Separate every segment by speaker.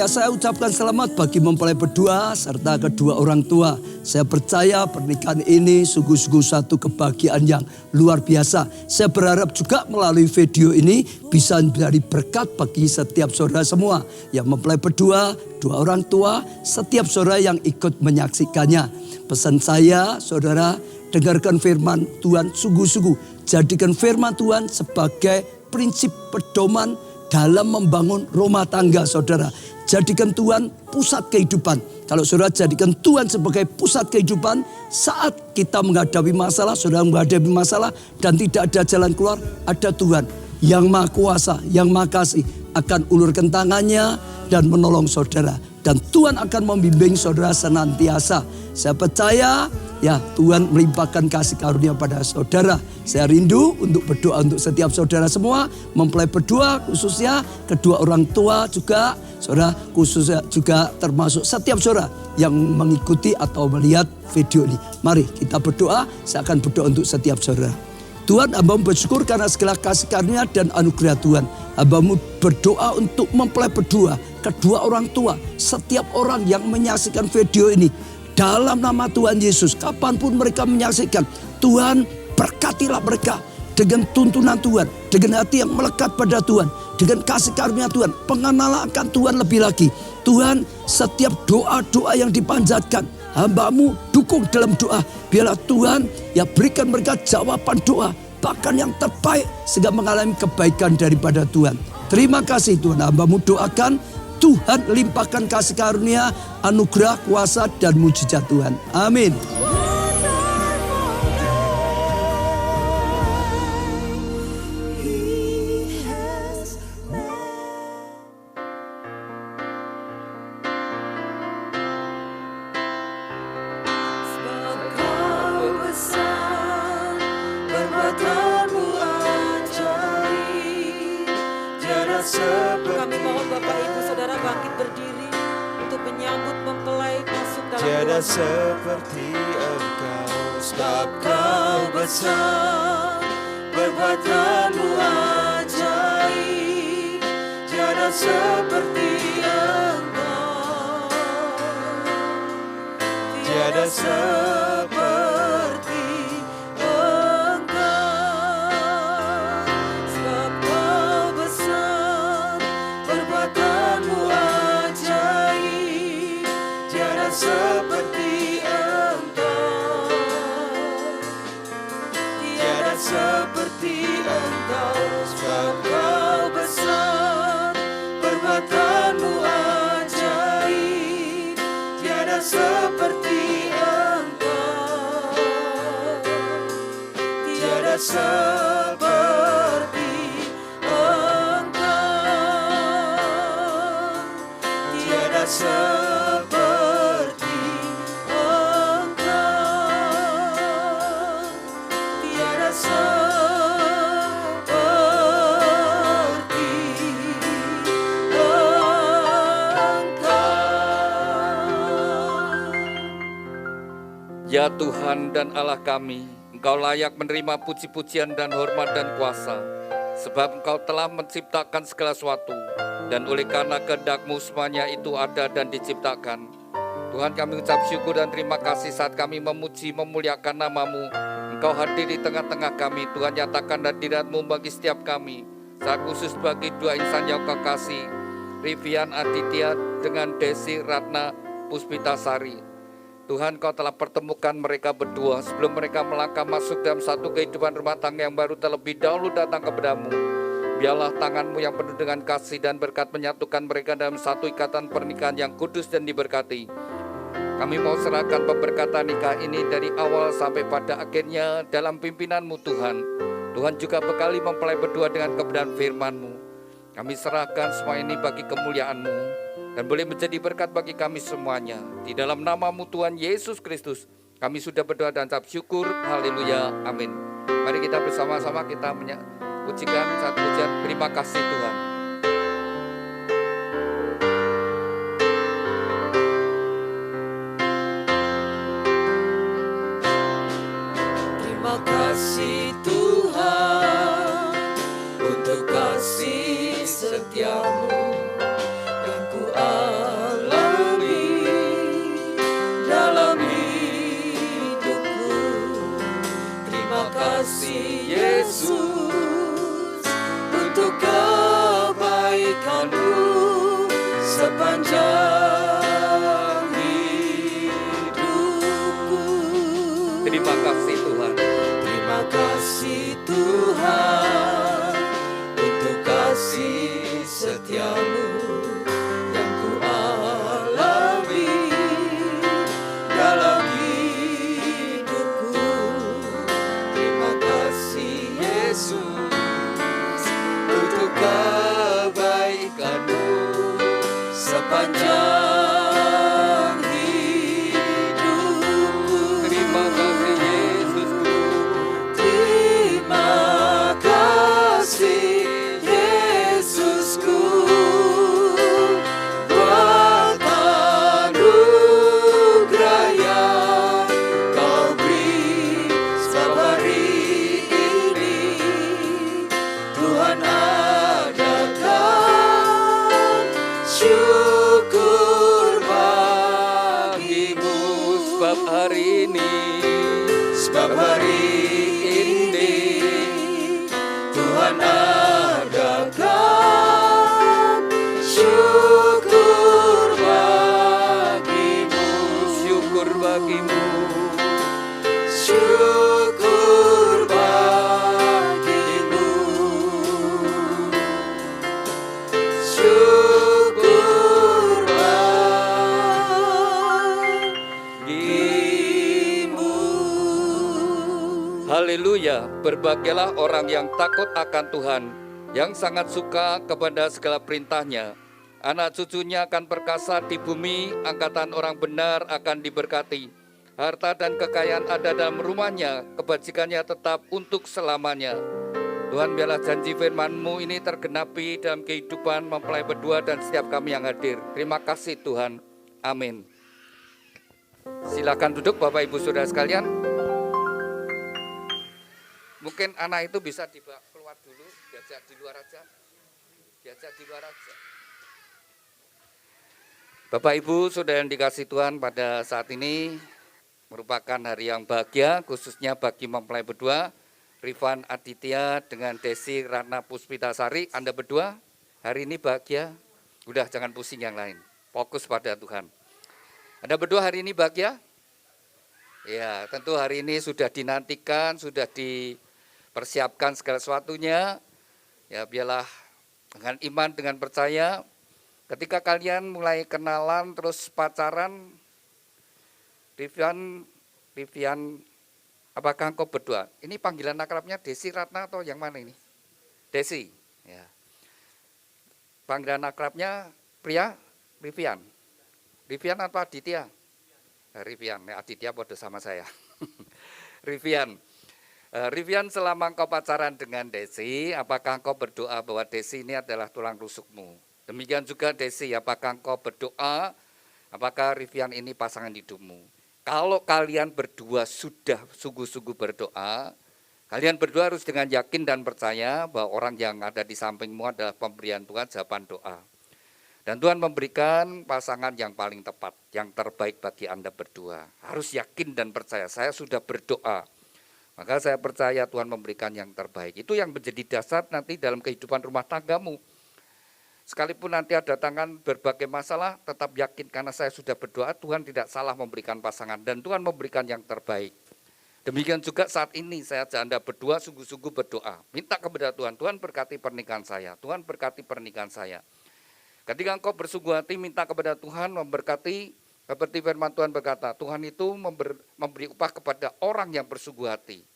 Speaker 1: Ya, saya ucapkan selamat bagi mempelai berdua serta kedua orang tua. Saya percaya pernikahan ini sungguh-sungguh satu kebahagiaan yang luar biasa. Saya berharap juga melalui video ini bisa menjadi berkat bagi setiap saudara semua yang mempelai berdua, dua orang tua, setiap saudara yang ikut menyaksikannya. Pesan saya, saudara, dengarkan firman Tuhan sungguh-sungguh. Jadikan firman Tuhan sebagai prinsip pedoman dalam membangun rumah tangga, saudara. Jadikan Tuhan pusat kehidupan. Kalau saudara jadikan Tuhan sebagai pusat kehidupan, saat kita menghadapi masalah, saudara menghadapi masalah dan tidak ada jalan keluar, ada Tuhan yang Maha Kuasa, yang Maha Kasih akan ulurkan tangannya dan menolong saudara. Dan Tuhan akan membimbing saudara senantiasa. Saya percaya ya Tuhan melimpahkan kasih karunia pada saudara. Saya rindu untuk berdoa untuk setiap saudara semua. Mempelai berdua khususnya, kedua orang tua juga. Saudara khususnya juga termasuk setiap saudara yang mengikuti atau melihat video ini. Mari kita berdoa, saya akan berdoa untuk setiap saudara. Tuhan, hamba-Mu bersyukur karena segala kasih karunia dan anugerah Tuhan. Hamba-Mu berdoa untuk mempelai berdua, kedua orang tua, setiap orang yang menyaksikan video ini. Dalam nama Tuhan Yesus, kapanpun mereka menyaksikan, Tuhan berkatilah mereka dengan tuntunan Tuhan, dengan hati yang melekat pada Tuhan, dengan kasih karunia Tuhan, pengenalan akan Tuhan lebih lagi. Tuhan, setiap doa-doa yang dipanjatkan, hamba-Mu dukung dalam doa. Biarlah Tuhan ya berikan mereka jawaban doa, bahkan yang terbaik sehingga mengalami kebaikan daripada Tuhan. Terima kasih Tuhan, hamba-Mu doakan Tuhan limpahkan kasih karunia, anugerah, kuasa dan mujizat Tuhan. Amin.
Speaker 2: Kami mohon Bapak Ibu Saudara bangkit berdiri untuk menyambut mempelai masuk dalam
Speaker 3: Tiada
Speaker 2: ruangan.
Speaker 3: seperti Engkau, sebab Kau besar, perbuatanmu ajaib. Tiada seperti Engkau, tiada seperti Engkau, sebab Kau besar, perbuatanmu ajaib. Tiada seperti Engkau, tiada seperti Engkau, sebab Kau besar, perbuatanmu ajaib. Tiada seperti Engkau, tiada seperti Engkau, tiada seperti Engkau, tiada seperti Engkau.
Speaker 4: Ya Tuhan dan Allah kami, Engkau layak menerima puji-pujian dan hormat dan kuasa, sebab Engkau telah menciptakan segala sesuatu, dan oleh karena kehendak-Mu semuanya itu ada dan diciptakan. Tuhan, kami ucap syukur dan terima kasih saat kami memuji, memuliakan nama-Mu. Engkau hadir di tengah-tengah kami. Tuhan, nyatakan hadirat-Mu bagi setiap kami. Saat khusus bagi dua insan yang Kau kasih, Rivian Aditya dengan Desi Ratna Puspitasari. Tuhan, Kau telah pertemukan mereka berdua sebelum mereka melangkah masuk dalam satu kehidupan rumah tangga yang baru, terlebih dahulu datang kepada-Mu. Biarlah tangan-Mu yang penuh dengan kasih dan berkat menyatukan mereka dalam satu ikatan pernikahan yang kudus dan diberkati. Kami mau serahkan pemberkatan nikah ini dari awal sampai pada akhirnya dalam pimpinan-Mu Tuhan. Tuhan juga bekali mempelai berdua dengan kebenaran firman-Mu. Kami serahkan semua ini bagi kemuliaan-Mu dan boleh menjadi berkat bagi kami semuanya. Di dalam nama-Mu Tuhan Yesus Kristus, kami sudah berdoa dan ucap syukur. Haleluya. Amin. Mari kita bersama-sama kita pujikan satu pujian terima kasih Tuhan.
Speaker 2: Terima kasih Tuhan untuk kasih setiamu yang ku
Speaker 3: sepanjang hidupku.
Speaker 4: Terima kasih Tuhan.
Speaker 3: Terima kasih Tuhan untuk kasih setiamu yang ku alami dalam hidupku. Terima kasih Yesus untuk kebaikanmu sepanjang hidupku.
Speaker 4: Terima kasih Yesusku.
Speaker 3: Terima kasih Yesusku buat anugerah yang kau beri. Sebab hari ini Tuhan adakan syukur bagimu.
Speaker 4: Sebab hari ini,
Speaker 3: Sebab hari ini Tuhan adakan syukur bagimu.
Speaker 4: syukur bagimu.
Speaker 3: Syukur bagimu. Syukur bagimu.
Speaker 4: Haleluya, berbahagialah orang yang takut akan Tuhan, yang sangat suka kepada segala perintahnya. Anak cucunya akan perkasa di bumi, angkatan orang benar akan diberkati. Harta dan kekayaan ada dalam rumahnya, kebajikannya tetap untuk selamanya. Tuhan, biarlah janji firman-Mu ini tergenapi dalam kehidupan mempelai berdua dan setiap kami yang hadir. Terima kasih Tuhan. Amin. Silakan duduk Bapak Ibu Saudara sekalian. Mungkin anak itu bisa dibawa keluar dulu, diajak di luar aja. Diajak di luar aja. Bapak Ibu Saudara yang dikasihi Tuhan, pada saat ini merupakan hari yang bahagia, khususnya bagi mempelai berdua, Rifan Aditya dengan Desi Ratna Puspitasari. Anda berdua hari ini bahagia? Udah, jangan pusing yang lain, fokus pada Tuhan. Anda berdua hari ini bahagia? Ya, tentu hari ini sudah dinantikan, sudah dipersiapkan segala sesuatunya. Ya, biarlah dengan iman, dengan percaya, ketika kalian mulai kenalan terus pacaran, Rivian, apakah engkau berdua? Ini panggilan akrabnya Desi Ratna atau yang mana ini? Desi. Ya. Panggilan akrabnya pria Rivian. Rivian apa Aditya? Rivian, ya, Aditya pada sama saya. Rivian. Rivian, selama engkau pacaran dengan Desi, apakah engkau berdoa bahwa Desi ini adalah tulang rusukmu? Demikian juga Desi, apakah engkau berdoa, apakah Rivian ini pasangan hidupmu? Kalau kalian berdua sudah sungguh-sungguh berdoa, kalian berdua harus dengan yakin dan percaya bahwa orang yang ada di sampingmu adalah pemberian Tuhan, jawaban doa. Dan Tuhan memberikan pasangan yang paling tepat, yang terbaik bagi Anda berdua. Harus yakin dan percaya, saya sudah berdoa, maka saya percaya Tuhan memberikan yang terbaik. Itu yang menjadi dasar nanti dalam kehidupan rumah tanggamu. Sekalipun nanti ada tangan berbagai masalah, tetap yakin karena saya sudah berdoa, Tuhan tidak salah memberikan pasangan dan Tuhan memberikan yang terbaik. Demikian juga saat ini saya ajak Anda berdua sungguh-sungguh berdoa. Minta kepada Tuhan, Tuhan berkati pernikahan saya, Tuhan berkati pernikahan saya. Ketika engkau bersungguh hati minta kepada Tuhan memberkati, seperti firman Tuhan berkata, Tuhan itu memberi upah kepada orang yang bersungguh hati.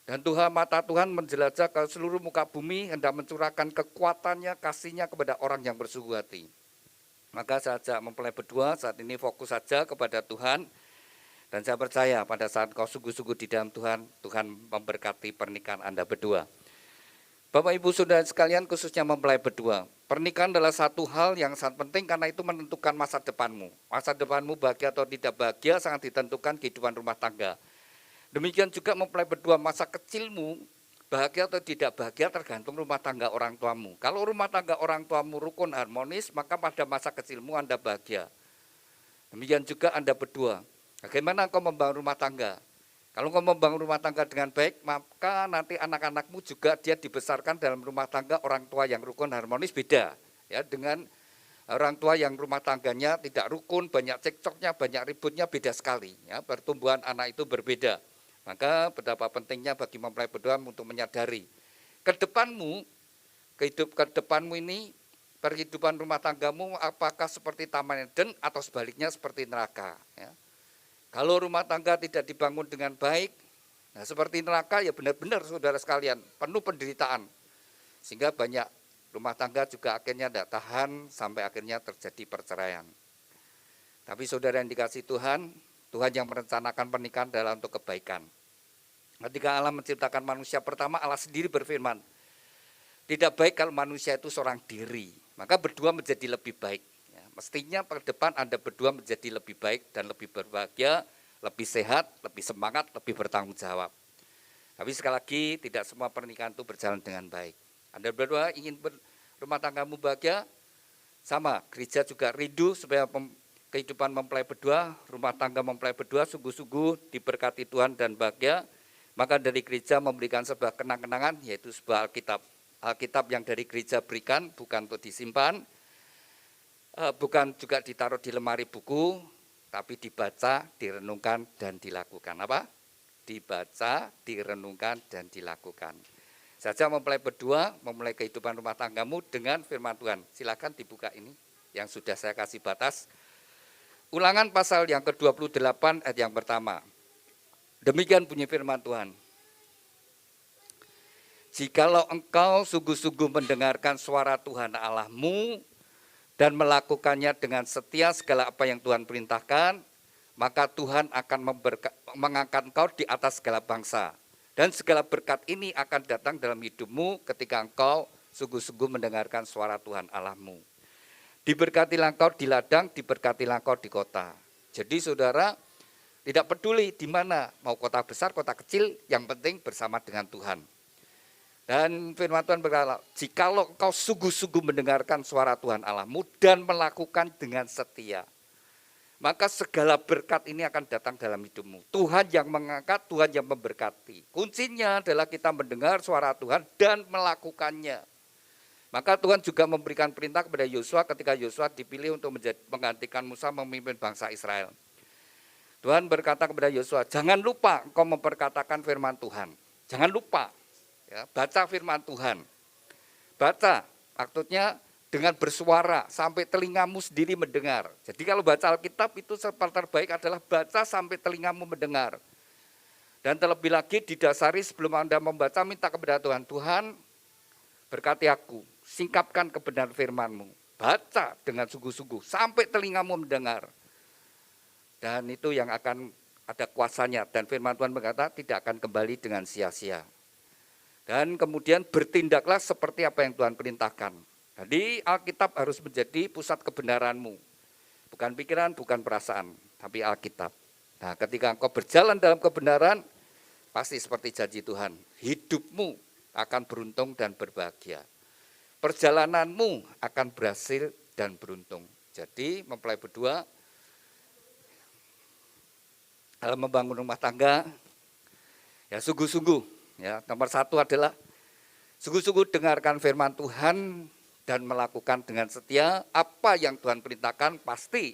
Speaker 4: Dan Tuhan, mata Tuhan menjelajah ke seluruh muka bumi, hendak mencurahkan kekuatannya, kasihnya kepada orang yang bersungguh hati. Maka saya ajak mempelai berdua saat ini fokus saja kepada Tuhan. Dan saya percaya pada saat kau sungguh-sungguh di dalam Tuhan, Tuhan memberkati pernikahan Anda berdua. Bapak Ibu Saudara sekalian, khususnya mempelai berdua, pernikahan adalah satu hal yang sangat penting karena itu menentukan masa depanmu. Masa depanmu bahagia atau tidak bahagia sangat ditentukan kehidupan rumah tangga. Demikian juga mempelai berdua, masa kecilmu bahagia atau tidak bahagia tergantung rumah tangga orang tuamu. Kalau rumah tangga orang tuamu rukun harmonis, maka pada masa kecilmu Anda bahagia. Demikian juga Anda berdua. Bagaimana engkau membangun rumah tangga? Kalau engkau membangun rumah tangga dengan baik, maka nanti anak-anakmu juga dia dibesarkan dalam rumah tangga orang tua yang rukun harmonis, beda ya dengan Orang tua yang rumah tangganya tidak rukun, banyak cekcoknya, banyak ributnya, beda sekali. Ya, pertumbuhan anak itu berbeda. Maka betapa pentingnya bagi mempelai berdoa untuk menyadari ke depanmu ini, perhidupan rumah tanggamu apakah seperti Taman Eden atau sebaliknya seperti neraka. Ya. Kalau rumah tangga tidak dibangun dengan baik, nah seperti neraka ya benar-benar saudara sekalian, penuh penderitaan. Sehingga banyak rumah tangga juga akhirnya tidak tahan sampai akhirnya terjadi perceraian. Tapi saudara yang dikasih Tuhan, Tuhan yang merencanakan pernikahan adalah untuk kebaikan. Ketika Allah menciptakan manusia pertama, Allah sendiri berfirman, tidak baik kalau manusia itu seorang diri, maka berdua menjadi lebih baik. Ya, mestinya ke depan Anda berdua menjadi lebih baik dan lebih berbahagia, lebih sehat, lebih semangat, lebih bertanggung jawab. Tapi sekali lagi tidak semua pernikahan itu berjalan dengan baik. Anda berdua ingin rumah tanggamu bahagia, sama gereja juga rindu supaya kehidupan mempelai berdua, rumah tangga mempelai berdua sungguh-sungguh diberkati Tuhan dan bahagia. Maka dari gereja memberikan sebuah kenang-kenangan, yaitu sebuah Alkitab. Alkitab yang dari gereja berikan bukan untuk disimpan, bukan juga ditaruh di lemari buku, tapi dibaca, direnungkan, dan dilakukan. Apa? Dibaca, direnungkan, dan dilakukan. Saja mempelai berdua, memulai kehidupan rumah tanggamu dengan firman Tuhan. Silakan dibuka ini, yang sudah saya kasih batas. Ulangan pasal yang ke-28 ayat yang pertama. Demikian bunyi firman Tuhan. Jikalau engkau sungguh-sungguh mendengarkan suara Tuhan Allahmu dan melakukannya dengan setia segala apa yang Tuhan perintahkan, maka Tuhan akan mengangkat engkau di atas segala bangsa. Dan segala berkat ini akan datang dalam hidupmu ketika engkau sungguh-sungguh mendengarkan suara Tuhan Allahmu. Diberkatilah engkau di ladang, diberkatilah engkau di kota. Jadi saudara, tidak peduli di mana, mau kota besar, kota kecil, yang penting bersama dengan Tuhan. Dan firman Tuhan berkata, jikalau engkau sungguh-sungguh mendengarkan suara Tuhan Allahmu dan melakukan dengan setia, maka segala berkat ini akan datang dalam hidupmu. Tuhan yang mengangkat, Tuhan yang memberkati. Kuncinya adalah kita mendengar suara Tuhan dan melakukannya. Maka Tuhan juga memberikan perintah kepada Yosua ketika Yosua dipilih untuk menggantikan Musa memimpin bangsa Israel. Tuhan berkata kepada Yosua, jangan lupa engkau memperkatakan firman Tuhan. Jangan lupa, ya, baca firman Tuhan. Baca, maksudnya dengan bersuara sampai telingamu sendiri mendengar. Jadi kalau baca Alkitab itu terbaik adalah baca sampai telingamu mendengar. Dan terlebih lagi didasari sebelum Anda membaca, minta kepada Tuhan, Tuhan berkati aku, singkapkan kebenaran firman-Mu. Baca dengan sungguh-sungguh sampai telingamu mendengar. Dan itu yang akan ada kuasanya. Dan firman Tuhan berkata tidak akan kembali dengan sia-sia. Dan kemudian bertindaklah seperti apa yang Tuhan perintahkan. Jadi Alkitab harus menjadi pusat kebenaranmu. Bukan pikiran, bukan perasaan, tapi Alkitab. Nah, ketika engkau berjalan dalam kebenaran, pasti seperti janji Tuhan. Hidupmu akan beruntung dan berbahagia. Perjalananmu akan berhasil dan beruntung. Jadi mempelai berdua, dalam membangun rumah tangga, ya sungguh-sungguh, ya nomor satu adalah sungguh-sungguh dengarkan firman Tuhan dan melakukan dengan setia apa yang Tuhan perintahkan, pasti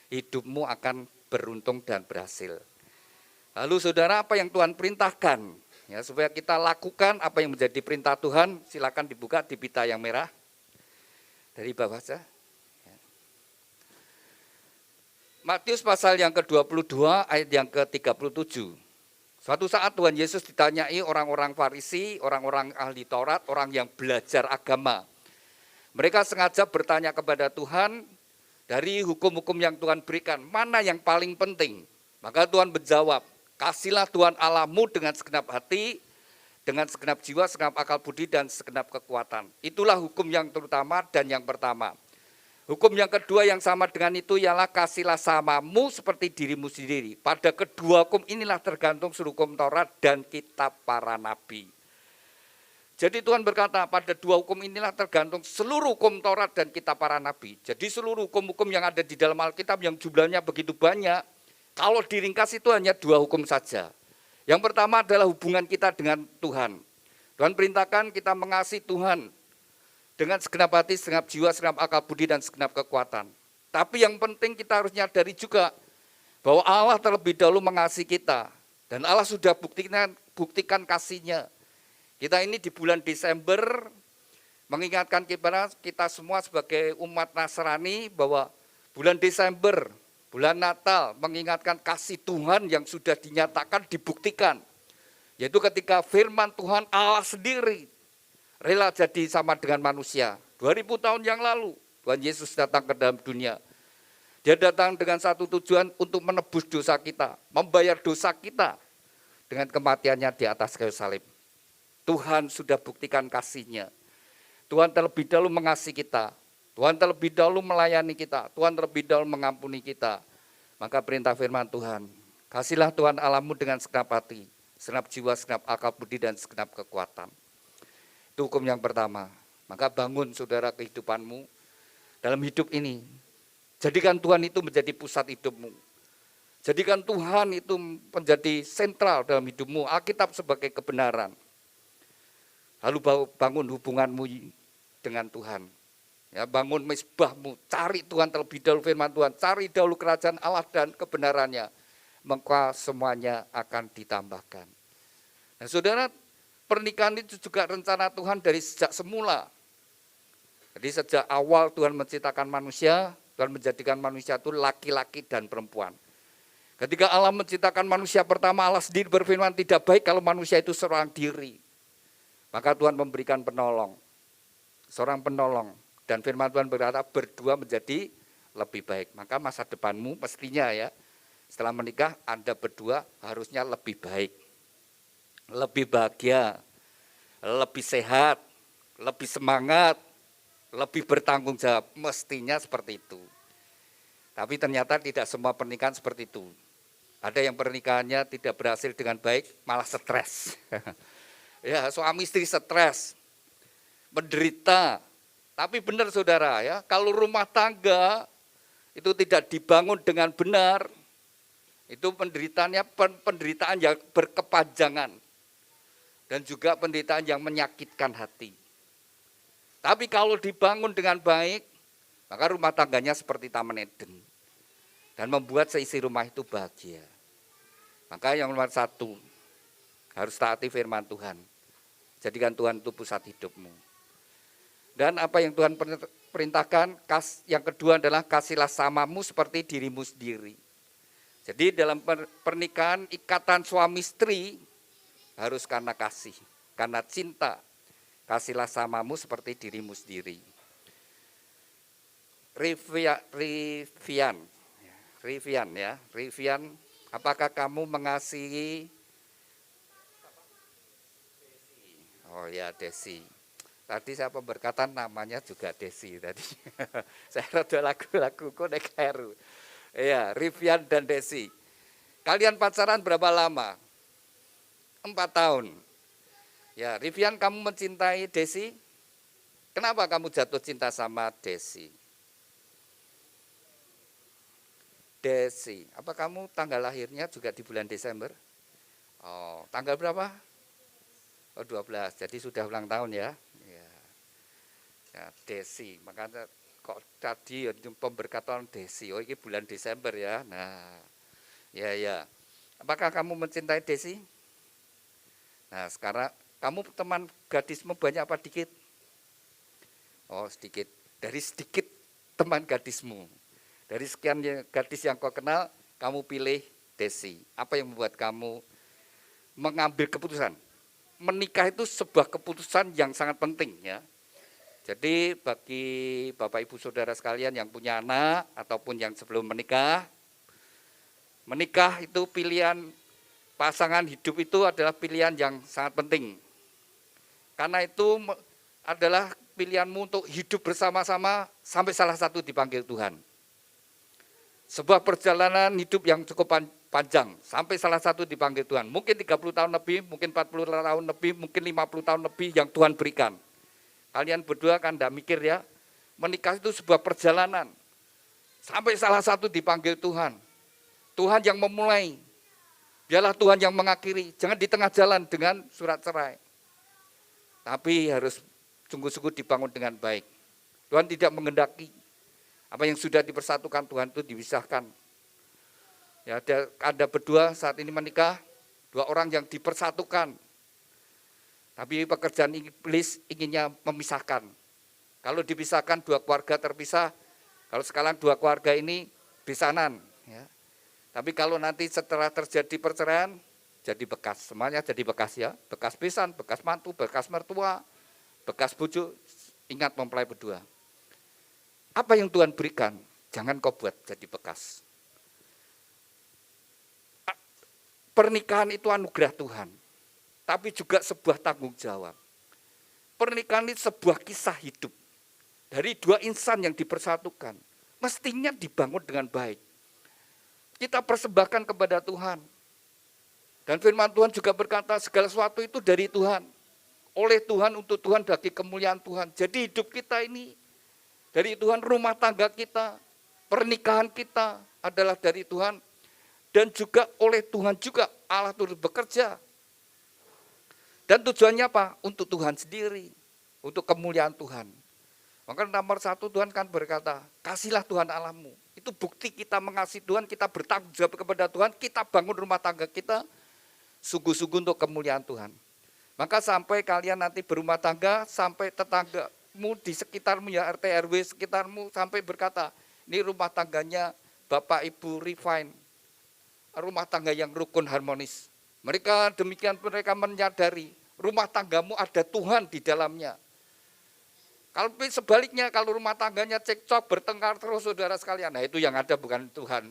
Speaker 4: hidupmu akan beruntung dan berhasil. Lalu saudara, apa yang Tuhan perintahkan, ya supaya kita lakukan apa yang menjadi perintah Tuhan, silakan dibuka di pita yang merah dari bawah saja. Matius pasal yang ke-22 ayat yang ke-37. Suatu saat Tuhan Yesus ditanyai orang-orang Farisi, orang-orang ahli Taurat, orang yang belajar agama. Mereka sengaja bertanya kepada Tuhan dari hukum-hukum yang Tuhan berikan, mana yang paling penting? Maka Tuhan menjawab, kasihlah Tuhan Allahmu dengan segenap hati, dengan segenap jiwa, segenap akal budi, dan segenap kekuatan. Itulah hukum yang terutama dan yang pertama. Hukum yang kedua yang sama dengan itu ialah kasihlah samamu seperti dirimu sendiri. Pada kedua hukum inilah tergantung seluruh hukum Taurat dan kitab para nabi. Jadi Tuhan berkata pada dua hukum inilah tergantung seluruh hukum Taurat dan kitab para nabi. Jadi seluruh hukum-hukum yang ada di dalam Alkitab yang jumlahnya begitu banyak, kalau diringkas itu hanya dua hukum saja. Yang pertama adalah hubungan kita dengan Tuhan. Tuhan perintahkan kita mengasihi Tuhan dengan segenap hati, segenap jiwa, segenap akal budi, dan segenap kekuatan. Tapi yang penting kita harus nyadari juga bahwa Allah terlebih dahulu mengasihi kita. Dan Allah sudah buktikan kasih-Nya. Kita ini di bulan Desember mengingatkan kita semua sebagai umat Nasrani bahwa bulan Desember, bulan Natal mengingatkan kasih Tuhan yang sudah dinyatakan, dibuktikan. Yaitu ketika firman Tuhan Allah sendiri rela jadi sama dengan manusia. 2000 tahun yang lalu Tuhan Yesus datang ke dalam dunia. Dia datang dengan satu tujuan untuk menebus dosa kita, membayar dosa kita dengan kematiannya di atas kayu salib. Tuhan sudah buktikan kasih-Nya. Tuhan terlebih dahulu mengasihi kita. Tuhan terlebih dahulu melayani kita. Tuhan terlebih dahulu mengampuni kita. Maka perintah firman Tuhan, kasihlah Tuhan Allahmu dengan segenap hati, segenap jiwa, segenap akal budi, dan segenap kekuatan. Itu hukum yang pertama. Maka bangun saudara kehidupanmu dalam hidup ini. Jadikan Tuhan itu menjadi pusat hidupmu. Jadikan Tuhan itu menjadi sentral dalam hidupmu. Alkitab sebagai kebenaran. Lalu bangun hubunganmu dengan Tuhan. Ya, bangun mezbahmu, cari Tuhan terlebih dahulu firman Tuhan. Cari dahulu kerajaan Allah dan kebenarannya. Maka semuanya akan ditambahkan. Nah saudara, pernikahan itu juga rencana Tuhan dari sejak semula. Jadi sejak awal Tuhan menciptakan manusia, Tuhan menjadikan manusia itu laki-laki dan perempuan. Ketika Allah menciptakan manusia pertama, Allah sendiri berfirman tidak baik kalau manusia itu seorang diri. Maka Tuhan memberikan penolong, seorang penolong. Dan firman Tuhan berkata berdua menjadi lebih baik. Maka masa depanmu mestinya ya, setelah menikah Anda berdua harusnya lebih baik. Lebih bahagia, lebih sehat, lebih semangat, lebih bertanggung jawab, mestinya seperti itu. Tapi ternyata tidak semua pernikahan seperti itu. Ada yang pernikahannya tidak berhasil dengan baik, malah stres. Ya, suami istri stres, menderita. Tapi benar saudara ya, kalau rumah tangga itu tidak dibangun dengan benar, itu penderitaan yang berkepanjangan. Dan juga penderitaan yang menyakitkan hati. Tapi kalau dibangun dengan baik, maka rumah tangganya seperti Taman Eden. Dan membuat seisi rumah itu bahagia. Maka yang nomor satu, harus taati firman Tuhan. Jadikan Tuhan itu pusat hidupmu. Dan apa yang Tuhan perintahkan, yang kedua adalah kasihlah samamu seperti dirimu sendiri. Jadi dalam pernikahan, ikatan suami istri harus karena kasih, karena cinta. Kasihlah samamu seperti dirimu sendiri. Rivian, apakah kamu mengasihi? Oh ya, Desi. Tadi saya berkata namanya juga Desi tadi. Saya rada lagu-lagu konek heru. Iya, Rivian dan Desi. Kalian pacaran berapa lama? 4 tahun. Ya, Rivian, kamu mencintai Desi? Kenapa kamu jatuh cinta sama Desi? Desi, apa kamu tanggal lahirnya juga di bulan Desember? Oh, tanggal berapa? Oh, 12, jadi sudah ulang tahun ya. Ya, Desi, makanya kok tadi pemberkatan Desi, oh ini bulan Desember ya. Nah, ya. Apakah kamu mencintai Desi? Nah, sekarang kamu teman gadismu banyak apa dikit? Oh, sedikit. Dari sedikit teman gadismu. Dari sekian gadis yang kau kenal, kamu pilih Desi. Apa yang membuat kamu mengambil keputusan? Menikah itu sebuah keputusan yang sangat penting ya. Jadi bagi Bapak Ibu Saudara sekalian yang punya anak ataupun yang sebelum menikah itu pilihan pasangan hidup itu adalah pilihan yang sangat penting. Karena itu adalah pilihanmu untuk hidup bersama-sama sampai salah satu dipanggil Tuhan. Sebuah perjalanan hidup yang cukup panjang sampai salah satu dipanggil Tuhan. Mungkin 30 tahun lebih, mungkin 40 tahun lebih, mungkin 50 tahun lebih yang Tuhan berikan. Kalian berdua kan enggak mikir ya, menikah itu sebuah perjalanan. Sampai salah satu dipanggil Tuhan. Tuhan yang memulai, biarlah Tuhan yang mengakhiri. Jangan di tengah jalan dengan surat cerai. Tapi harus sungguh-sungguh dibangun dengan baik. Tuhan tidak menghendaki apa yang sudah dipersatukan Tuhan itu dipisahkan. Ya, ada berdua saat ini menikah, dua orang yang dipersatukan. Tapi pekerjaan iblis inginnya memisahkan. Kalau dipisahkan dua keluarga terpisah, kalau sekarang dua keluarga ini besanan. Ya. Tapi kalau nanti setelah terjadi perceraian, jadi bekas. Semuanya jadi bekas ya. Bekas besan, bekas mantu, bekas mertua, bekas bojo. Ingat mempelai berdua. Apa yang Tuhan berikan, jangan kau buat jadi bekas. Pernikahan itu anugerah Tuhan, tapi juga sebuah tanggung jawab. Pernikahan itu sebuah kisah hidup dari dua insan yang dipersatukan. Mestinya dibangun dengan baik. Kita persembahkan kepada Tuhan. Dan firman Tuhan juga berkata segala sesuatu itu dari Tuhan. Oleh Tuhan, untuk Tuhan, bagi kemuliaan Tuhan. Jadi hidup kita ini dari Tuhan, rumah tangga kita, pernikahan kita adalah dari Tuhan. Dan juga oleh Tuhan juga Allah turut bekerja. Dan tujuannya apa? Untuk Tuhan sendiri, untuk kemuliaan Tuhan. Maka nomor satu Tuhan kan berkata, kasihlah Tuhan Allahmu. Itu bukti kita mengasihi Tuhan, kita bertanggung jawab kepada Tuhan, kita bangun rumah tangga kita, sungguh-sungguh untuk kemuliaan Tuhan. Maka sampai kalian nanti berumah tangga, sampai tetanggamu di sekitarmu ya, RT RW sekitarmu, sampai berkata, ini rumah tangganya Bapak Ibu Refine, rumah tangga yang rukun harmonis. Mereka demikian mereka menyadari, rumah tanggamu ada Tuhan di dalamnya. Kalau sebaliknya, kalau rumah tangganya cekcok, bertengkar terus saudara sekalian, nah itu yang ada bukan Tuhan,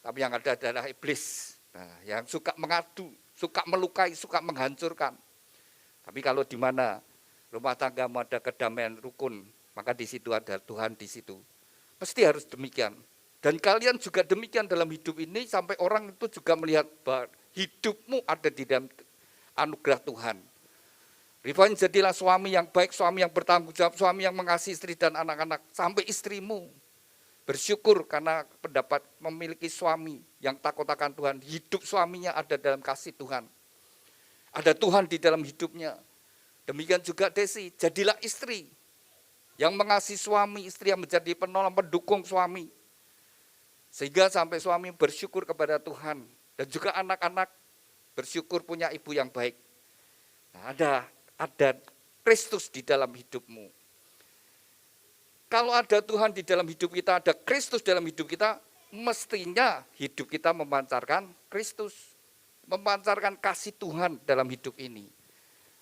Speaker 4: tapi yang ada adalah iblis. Nah, yang suka mengadu, suka melukai, suka menghancurkan. Tapi kalau di mana rumah tanggamu ada kedamaian rukun, maka di situ ada Tuhan di situ. Mesti harus demikian. Dan kalian juga demikian dalam hidup ini, sampai orang itu juga melihat bahwa hidupmu ada di dalam anugerah Tuhan. Refine, jadilah suami yang baik, suami yang bertanggung jawab, suami yang mengasihi istri dan anak-anak, sampai istrimu bersyukur karena pendapat memiliki suami yang takut akan Tuhan. Hidup suaminya ada dalam kasih Tuhan. Ada Tuhan di dalam hidupnya. Demikian juga Desi, jadilah istri yang mengasihi suami, istri yang menjadi penolong, pendukung suami. Sehingga sampai suami bersyukur kepada Tuhan. Dan juga anak-anak bersyukur punya ibu yang baik. Nah, ada Kristus di dalam hidupmu. Kalau ada Tuhan di dalam hidup kita, ada Kristus dalam hidup kita, mestinya hidup kita memancarkan Kristus. Memancarkan kasih Tuhan dalam hidup ini.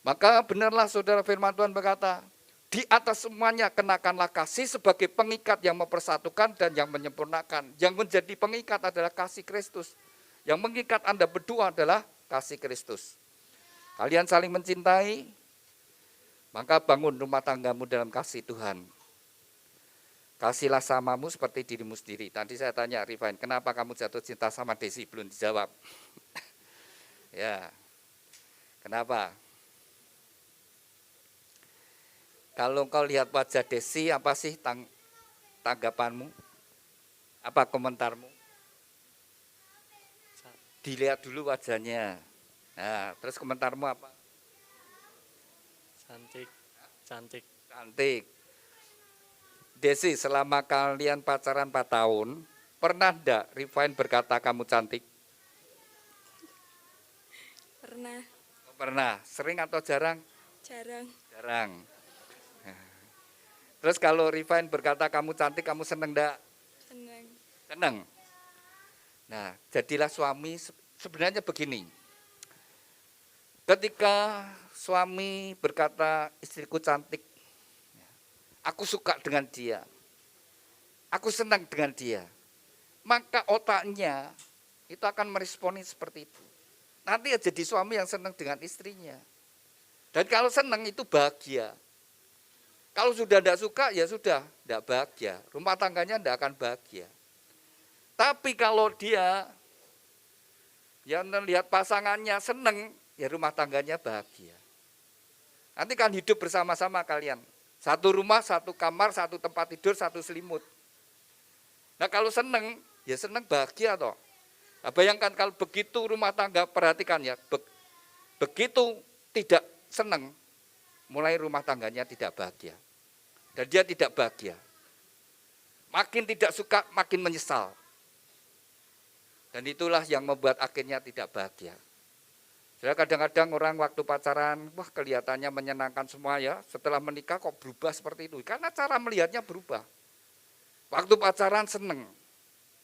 Speaker 4: Maka benarlah saudara firman Tuhan berkata, di atas semuanya kenakanlah kasih sebagai pengikat yang mempersatukan dan yang menyempurnakan. Yang menjadi pengikat adalah kasih Kristus. Yang mengikat Anda berdua adalah kasih Kristus. Kalian saling mencintai, maka bangun rumah tanggamu dalam kasih Tuhan. Kasihlah samamu seperti dirimu sendiri. Tadi saya tanya Refine, kenapa kamu jatuh cinta sama Desi? Belum dijawab. Ya, kenapa? Kalau kau lihat wajah Desi, apa sih tanggapanmu? Apa komentarmu? Dilihat dulu wajahnya. Nah, terus komentarmu apa?
Speaker 3: Cantik, cantik.
Speaker 4: Cantik. Desi, selama kalian pacaran 4 tahun, pernah enggak Refine berkata kamu cantik?
Speaker 5: Pernah,
Speaker 4: Pernah. Sering atau jarang?
Speaker 5: jarang,
Speaker 4: Jarang. Terus kalau Refine berkata kamu cantik, kamu seneng enggak?
Speaker 5: senang.
Speaker 4: Seneng. Nah, jadilah suami. Sebenarnya begini. Ketika suami berkata istriku cantik, aku suka dengan dia, aku senang dengan dia, maka otaknya itu akan meresponi seperti itu. Nanti ya jadi suami yang senang dengan istrinya. Dan kalau senang itu bahagia. Kalau sudah tidak suka ya sudah, tidak bahagia. Rumah tangganya tidak akan bahagia. Tapi kalau dia yang melihat pasangannya senang, ya rumah tangganya bahagia. Nanti kan hidup bersama-sama kalian. Satu rumah, satu kamar, satu tempat tidur, satu selimut. Nah kalau senang, ya senang bahagia toh. Nah, bayangkan kalau begitu rumah tangga, perhatikan ya, begitu tidak senang, mulai rumah tangganya tidak bahagia. Dan dia tidak bahagia. Makin tidak suka, makin menyesal. Dan itulah yang membuat akhirnya tidak bahagia. Jadi kadang-kadang orang waktu pacaran, wah kelihatannya menyenangkan semua ya. Setelah menikah kok berubah seperti itu. Karena cara melihatnya berubah. Waktu pacaran seneng.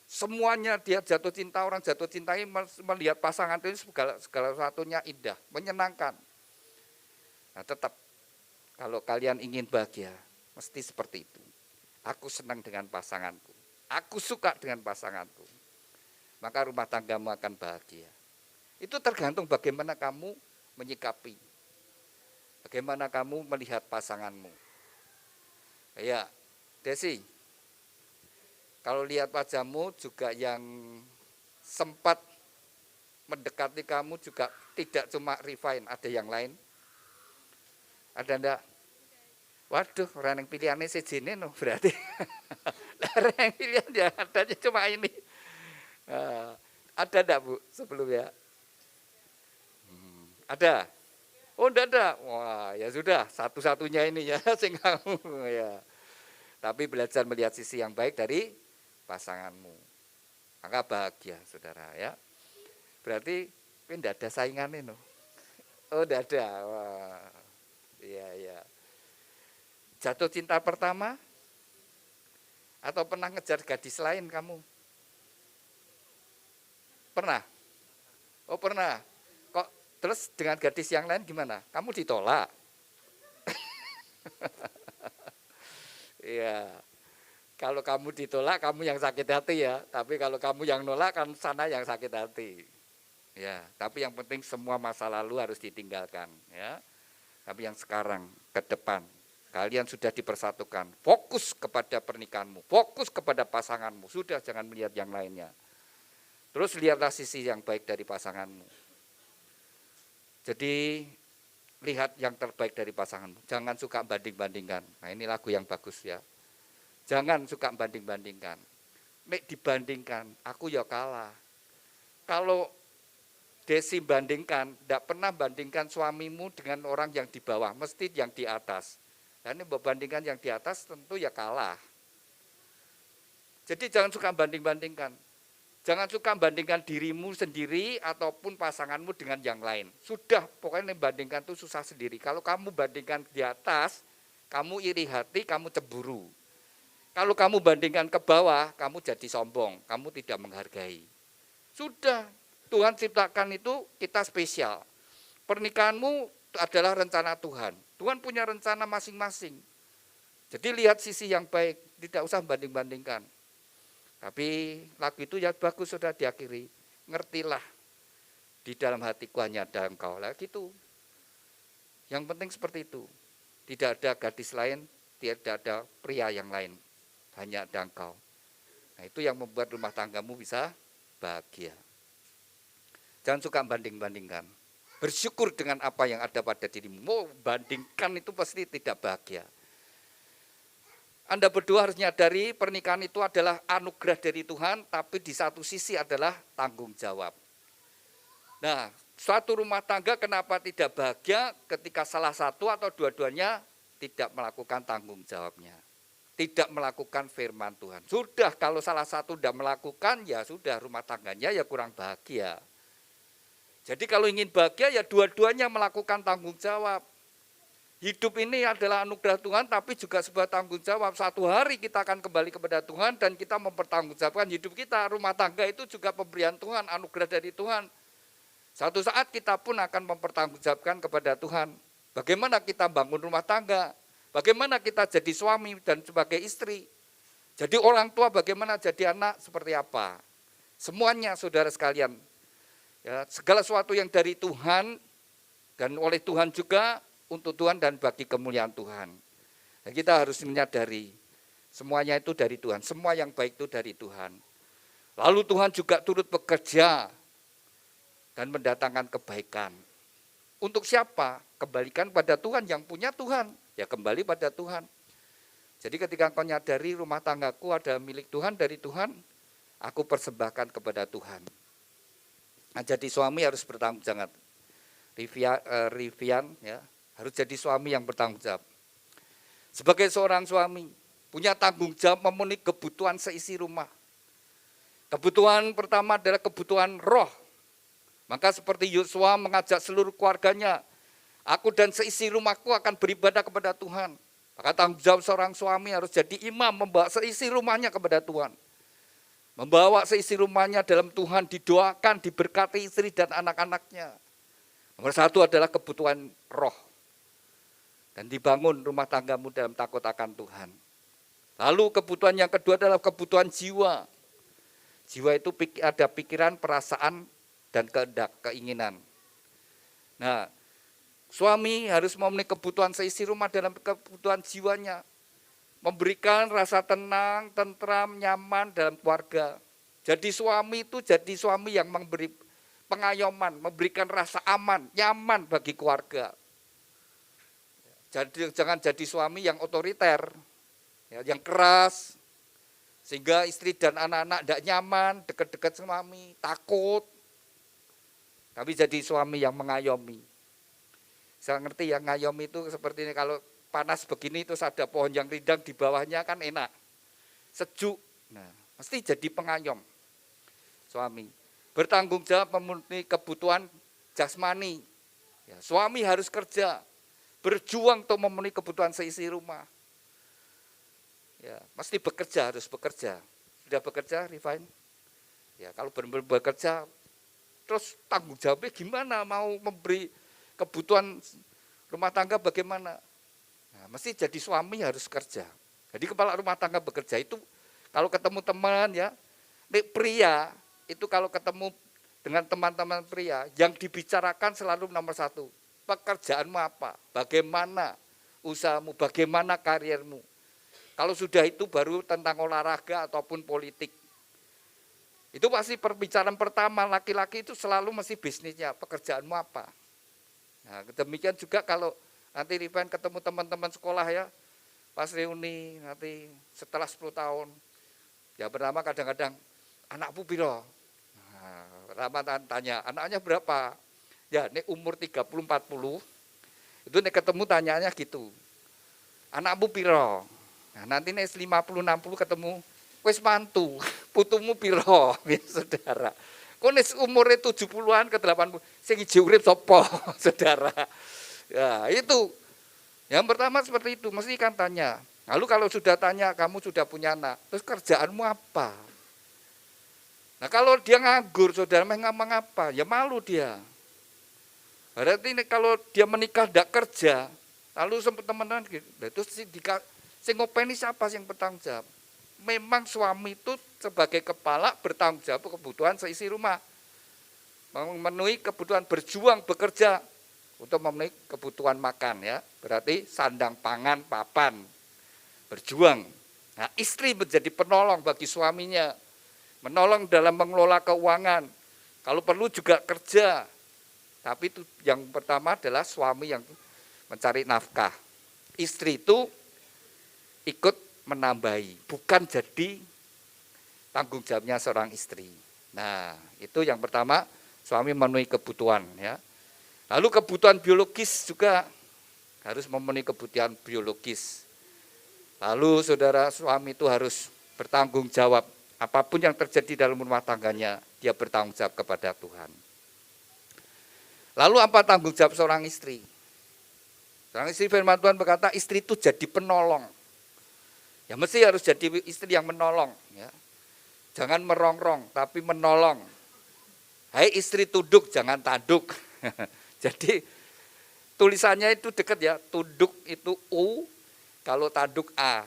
Speaker 4: Semuanya dia jatuh cinta, orang jatuh cinta ini melihat pasangan itu segala sesuatunya indah, menyenangkan. Nah tetap, kalau kalian ingin bahagia, mesti seperti itu. Aku senang dengan pasanganku. Aku suka dengan pasanganku. Maka rumah tanggamu akan bahagia. Itu tergantung bagaimana kamu menyikapi. Bagaimana kamu melihat pasanganmu. Ya, Desi, kalau lihat wajahmu juga yang sempat mendekati kamu juga tidak cuma Refine, ada yang lain. Ada enggak? Waduh, orang yang pilihannya sejene no, berarti. Orang yang pilihan ya adanya cuma ini. Ada enggak Bu sebelumnya? Ada? Oh enggak ada. Wah ya sudah, satu-satunya ini ya sing kamu ya. Tapi belajar melihat sisi yang baik dari pasanganmu. Maka bahagia saudara ya. Berarti enggak ada saingannya no. Oh enggak ada. Wah. Iya iya. Jatuh cinta pertama? Atau pernah ngejar gadis lain kamu? Pernah? Oh pernah. Kok terus dengan gadis yang lain gimana? Kamu ditolak? Iya. Kalau kamu ditolak, kamu yang sakit hati ya. Tapi kalau kamu yang nolak, kan sana yang sakit hati. Ya. Tapi yang penting semua masa lalu harus ditinggalkan. Ya. Tapi yang sekarang ke depan. Kalian sudah dipersatukan, fokus kepada pernikahanmu, fokus kepada pasanganmu, sudah jangan melihat yang lainnya. Terus lihatlah sisi yang baik dari pasanganmu. Jadi lihat yang terbaik dari pasanganmu, jangan suka banding-bandingkan. Nah ini lagu yang bagus ya. Jangan suka banding-bandingkan. Nek dibandingkan, aku ya kalah. Kalau Desi bandingkan, tidak pernah bandingkan suamimu dengan orang yang di bawah, mesti yang di atas. Dan ini membandingkan yang di atas tentu ya kalah. Jadi jangan suka banding-bandingkan. Jangan suka bandingkan dirimu sendiri ataupun pasanganmu dengan yang lain. Sudah, pokoknya bandingkan itu susah sendiri. Kalau kamu bandingkan di atas, kamu iri hati, kamu cemburu. Kalau kamu bandingkan ke bawah, kamu jadi sombong, kamu tidak menghargai. Sudah, Tuhan ciptakan itu kita spesial. Pernikahanmu adalah rencana Tuhan. Tuhan punya rencana masing-masing. Jadi lihat sisi yang baik, tidak usah banding-bandingkan. Tapi lagu itu ya bagus sudah diakhiri. Ngertilah di dalam hatiku hanya ada engkau. Lah gitu. Yang penting seperti itu. Tidak ada gadis lain, tidak ada pria yang lain. Hanya ada engkau. Nah itu yang membuat rumah tanggamu bisa bahagia. Jangan suka banding-bandingkan. Bersyukur dengan apa yang ada pada dirimu. Mau bandingkan itu pasti tidak bahagia. Anda berdua harus nyadari pernikahan itu adalah anugerah dari Tuhan, tapi di satu sisi adalah tanggung jawab. Nah, suatu rumah tangga kenapa tidak bahagia ketika salah satu atau dua-duanya tidak melakukan tanggung jawabnya. Tidak melakukan firman Tuhan. Sudah kalau salah satu tidak melakukan, ya sudah rumah tangganya ya kurang bahagia. Jadi kalau ingin bahagia ya dua-duanya melakukan tanggung jawab. Hidup ini adalah anugerah Tuhan tapi juga sebuah tanggung jawab. Suatu hari kita akan kembali kepada Tuhan dan kita mempertanggungjawabkan hidup kita. Rumah tangga itu juga pemberian Tuhan, anugerah dari Tuhan. Suatu saat kita pun akan mempertanggungjawabkan kepada Tuhan. Bagaimana kita bangun rumah tangga, bagaimana kita jadi suami dan sebagai istri. Jadi orang tua bagaimana jadi anak seperti apa. Semuanya saudara sekalian. Ya, segala sesuatu yang dari Tuhan dan oleh Tuhan juga untuk Tuhan dan bagi kemuliaan Tuhan. Dan kita harus menyadari semuanya itu dari Tuhan, semua yang baik itu dari Tuhan. Lalu Tuhan juga turut bekerja dan mendatangkan kebaikan. Untuk siapa? Kembalikan pada Tuhan yang punya Tuhan, ya kembali pada Tuhan. Jadi ketika kau nyadari rumah tanggaku ada milik Tuhan, dari Tuhan, aku persembahkan kepada Tuhan. Nah, jadi suami harus bertanggung jawab. Rivian ya, harus jadi suami yang bertanggung jawab. Sebagai seorang suami, punya tanggung jawab memenuhi kebutuhan seisi rumah. Kebutuhan pertama adalah kebutuhan roh. Maka seperti Yosua mengajak seluruh keluarganya, aku dan seisi rumahku akan beribadah kepada Tuhan. Maka tanggung jawab seorang suami harus jadi imam, membawa seisi rumahnya kepada Tuhan. Membawa seisi rumahnya dalam Tuhan, didoakan, diberkati istri dan anak-anaknya. Nomor satu adalah kebutuhan roh. Dan dibangun rumah tanggamu dalam takut akan Tuhan. Lalu kebutuhan yang kedua adalah kebutuhan jiwa. Jiwa itu ada pikiran, perasaan, dan kehendak, keinginan. Nah, suami harus memenuhi kebutuhan seisi rumah dalam kebutuhan jiwanya. Memberikan rasa tenang, tentram, nyaman dalam keluarga. Jadi suami itu jadi suami yang memberi pengayoman, memberikan rasa aman, nyaman bagi keluarga. Jadi jangan jadi suami yang otoriter, yang keras, sehingga istri dan anak-anak tidak nyaman, dekat-dekat suami, takut. Tapi jadi suami yang mengayomi. Saya ngerti yang ngayomi itu seperti ini, kalau panas begini terus ada pohon yang rindang di bawahnya kan enak, sejuk. Nah, mesti jadi pengayom. Suami bertanggung jawab memenuhi kebutuhan jasmani. Ya, suami harus kerja, berjuang untuk memenuhi kebutuhan seisi rumah. Ya, mesti bekerja, harus bekerja. Sudah bekerja, Refine? Ya, kalau benar-benar bekerja, terus tanggung jawabnya gimana? Mau memberi kebutuhan rumah tangga bagaimana? Nah, mesti jadi suami harus kerja. Jadi kepala rumah tangga bekerja itu kalau ketemu teman ya, pria itu kalau ketemu dengan teman-teman pria yang dibicarakan selalu nomor satu, pekerjaanmu apa, bagaimana usahamu, bagaimana karirmu. Kalau sudah itu baru tentang olahraga ataupun politik. Itu pasti perbicaraan pertama laki-laki itu selalu mesti bisnisnya, pekerjaanmu apa. Nah, demikian juga kalau nanti Rifan ketemu teman-teman sekolah ya, pas reuni nanti setelah 10 tahun. Ya pertama kadang-kadang, anakmu piro? Nah, pertama tanya, anaknya berapa? Ya ini umur 30-40, itu nih ketemu tanyanya gitu. Anakmu piro? Nah nanti nih 50-60 ketemu, wis mantu, putumu piro? Ya saudara. Kok nih umurnya 70-an ke 80, sing iji urip sapa, saudara. Ya itu, yang pertama seperti itu, mesti kan tanya. Lalu kalau sudah tanya, kamu sudah punya anak, terus kerjaanmu apa? Nah kalau dia nganggur, saudara ngomong apa? Ya malu dia. Berarti ini kalau dia menikah tidak kerja, lalu sempat teman-teman gitu, terus sing ngopeni siapa yang bertanggung jawab? Memang suami itu sebagai kepala bertanggung jawab kebutuhan seisi rumah. Memenuhi kebutuhan berjuang, bekerja untuk memenuhi kebutuhan makan ya. Berarti sandang pangan, papan, berjuang. Nah, istri menjadi penolong bagi suaminya. Menolong dalam mengelola keuangan. Kalau perlu juga kerja. Tapi itu yang pertama adalah suami yang mencari nafkah. Istri itu ikut menambahi, bukan jadi tanggung jawabnya seorang istri. Nah, itu yang pertama, suami memenuhi kebutuhan ya. Lalu kebutuhan biologis juga harus memenuhi kebutuhan biologis. Lalu saudara suami itu harus bertanggung jawab, apapun yang terjadi dalam rumah tangganya, dia bertanggung jawab kepada Tuhan. Lalu apa tanggung jawab seorang istri? Seorang istri firman Tuhan berkata, istri itu jadi penolong. Ya mesti harus jadi istri yang menolong ya. Jangan merongrong tapi menolong. Hai istri tunduk jangan tanduk. Jadi tulisannya itu dekat ya, tunduk itu U, kalau tanduk A.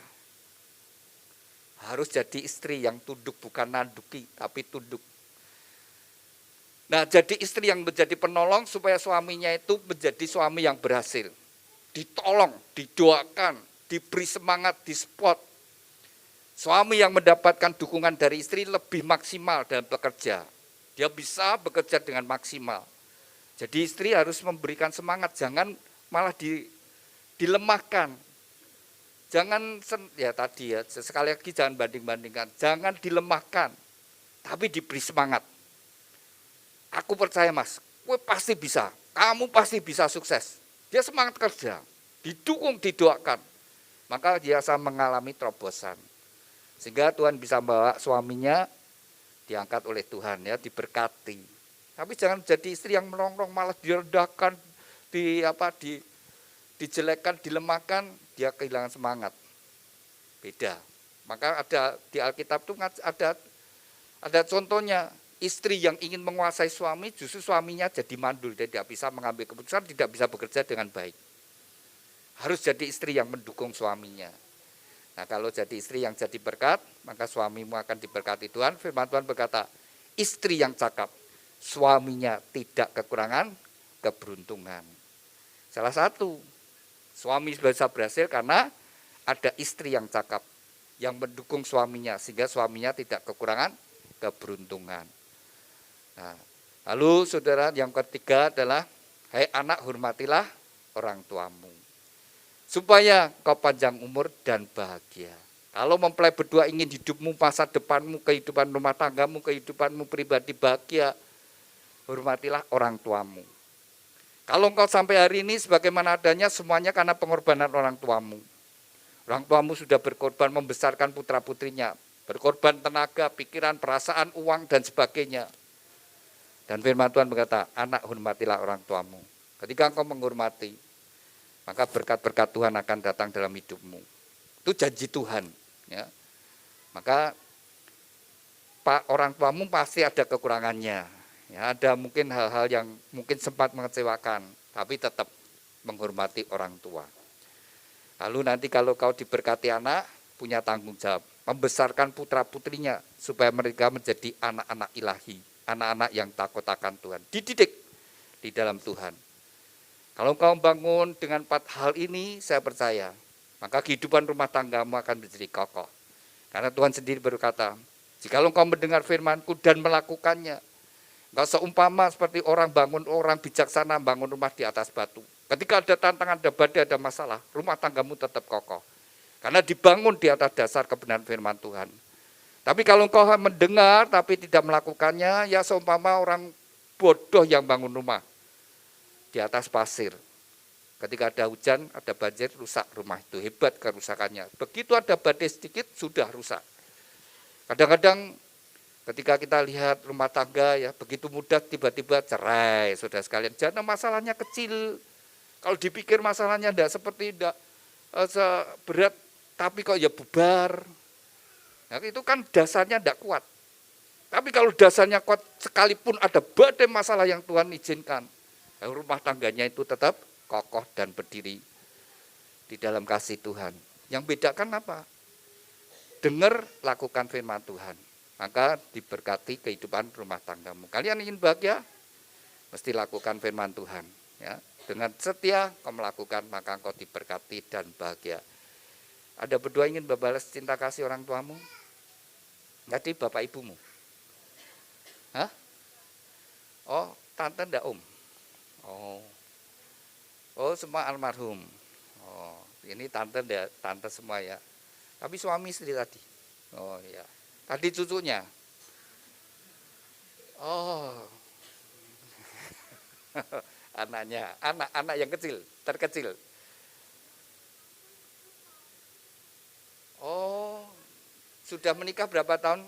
Speaker 4: Harus jadi istri yang tunduk, bukan nanduki tapi tunduk. Nah jadi istri yang menjadi penolong supaya suaminya itu menjadi suami yang berhasil. Ditolong, didoakan, diberi semangat, di-support. Suami yang mendapatkan dukungan dari istri lebih maksimal dalam bekerja. Dia bisa bekerja dengan maksimal. Jadi istri harus memberikan semangat, jangan malah dilemahkan. Jangan, ya tadi ya, sekali lagi jangan banding-bandingkan. Jangan dilemahkan, tapi diberi semangat. Aku percaya mas, gue pasti bisa, kamu pasti bisa sukses. Dia semangat kerja, didukung, didoakan. Maka dia akan mengalami terobosan. Sehingga Tuhan bisa membawa suaminya diangkat oleh Tuhan ya, diberkati. Tapi jangan jadi istri yang merongrong, malah direndahkan, dijelekkan, dilemahkan, dia kehilangan semangat. Beda. Maka ada di Alkitab itu ada contohnya, istri yang ingin menguasai suami, justru suaminya jadi mandul, dia tidak bisa mengambil keputusan, tidak bisa bekerja dengan baik. Harus jadi istri yang mendukung suaminya. Nah, kalau jadi istri yang jadi berkat, maka suamimu akan diberkati Tuhan. Firman Tuhan berkata, istri yang cakap, suaminya tidak kekurangan keberuntungan. Salah satu, suami bisa berhasil karena ada istri yang cakap, yang mendukung suaminya, sehingga suaminya tidak kekurangan keberuntungan. Nah, lalu saudara, yang ketiga adalah, hai anak, hormatilah orang tuamu, supaya kau panjang umur dan bahagia. Kalau mempelai berdua ingin hidupmu, masa depanmu, kehidupan rumah tanggamu, kehidupanmu pribadi bahagia, hormatilah orang tuamu. Kalau engkau sampai hari ini sebagaimana adanya, semuanya karena pengorbanan orang tuamu. Orang tuamu sudah berkorban membesarkan putra-putrinya, berkorban tenaga, pikiran, perasaan, uang, dan sebagainya. Dan firman Tuhan berkata, anak, hormatilah orang tuamu. Ketika engkau menghormati, maka berkat-berkat Tuhan akan datang dalam hidupmu. Itu janji Tuhan. Ya. Maka orang tuamu pasti ada kekurangannya. Ya, ada mungkin hal-hal yang mungkin sempat mengecewakan, tapi tetap menghormati orang tua. Lalu nanti kalau kau diberkati anak, punya tanggung jawab, membesarkan putra-putrinya supaya mereka menjadi anak-anak ilahi, anak-anak yang takut akan Tuhan, dididik di dalam Tuhan. Kalau kau bangun dengan 4 hal ini, saya percaya, maka kehidupan rumah tanggamu akan menjadi kokoh. Karena Tuhan sendiri berkata, jika engkau mendengar firman-Ku dan melakukannya, engkau seumpama seperti orang bijaksana bangun rumah di atas batu. Ketika ada tantangan, ada badai, ada masalah, rumah tanggamu tetap kokoh. Karena dibangun di atas dasar kebenaran firman Tuhan. Tapi kalau engkau mendengar tapi tidak melakukannya, ya seumpama orang bodoh yang bangun rumah di atas pasir. Ketika ada hujan, ada banjir, rusak rumah itu, hebat kerusakannya. Begitu ada badai sedikit, sudah rusak. Kadang-kadang ketika kita lihat rumah tangga, ya begitu mudah tiba-tiba cerai, saudara sekalian. Jangan masalahnya kecil. Kalau dipikir masalahnya tidak berat, tapi kok ya bubar. Nah, itu kan dasarnya tidak kuat. Tapi kalau dasarnya kuat, sekalipun ada badai masalah yang Tuhan izinkan, rumah tangganya itu tetap kokoh dan berdiri di dalam kasih Tuhan. Yang bedakan apa? Dengar, lakukan firman Tuhan. Maka diberkati kehidupan rumah tanggamu. Kalian ingin bahagia? Mesti lakukan firman Tuhan. Ya. Dengan setia kau melakukan, maka kau diberkati dan bahagia. Ada berdua ingin membalas cinta kasih orang tuamu? Jadi bapak ibumu? Hah? Oh, tante enggak om? Oh, semua almarhum. Oh, ini tante semua ya. Tapi suami istri tadi. Oh ya. Tadi cucunya. Oh. Anaknya, anak yang kecil, terkecil. Oh, sudah menikah berapa tahun?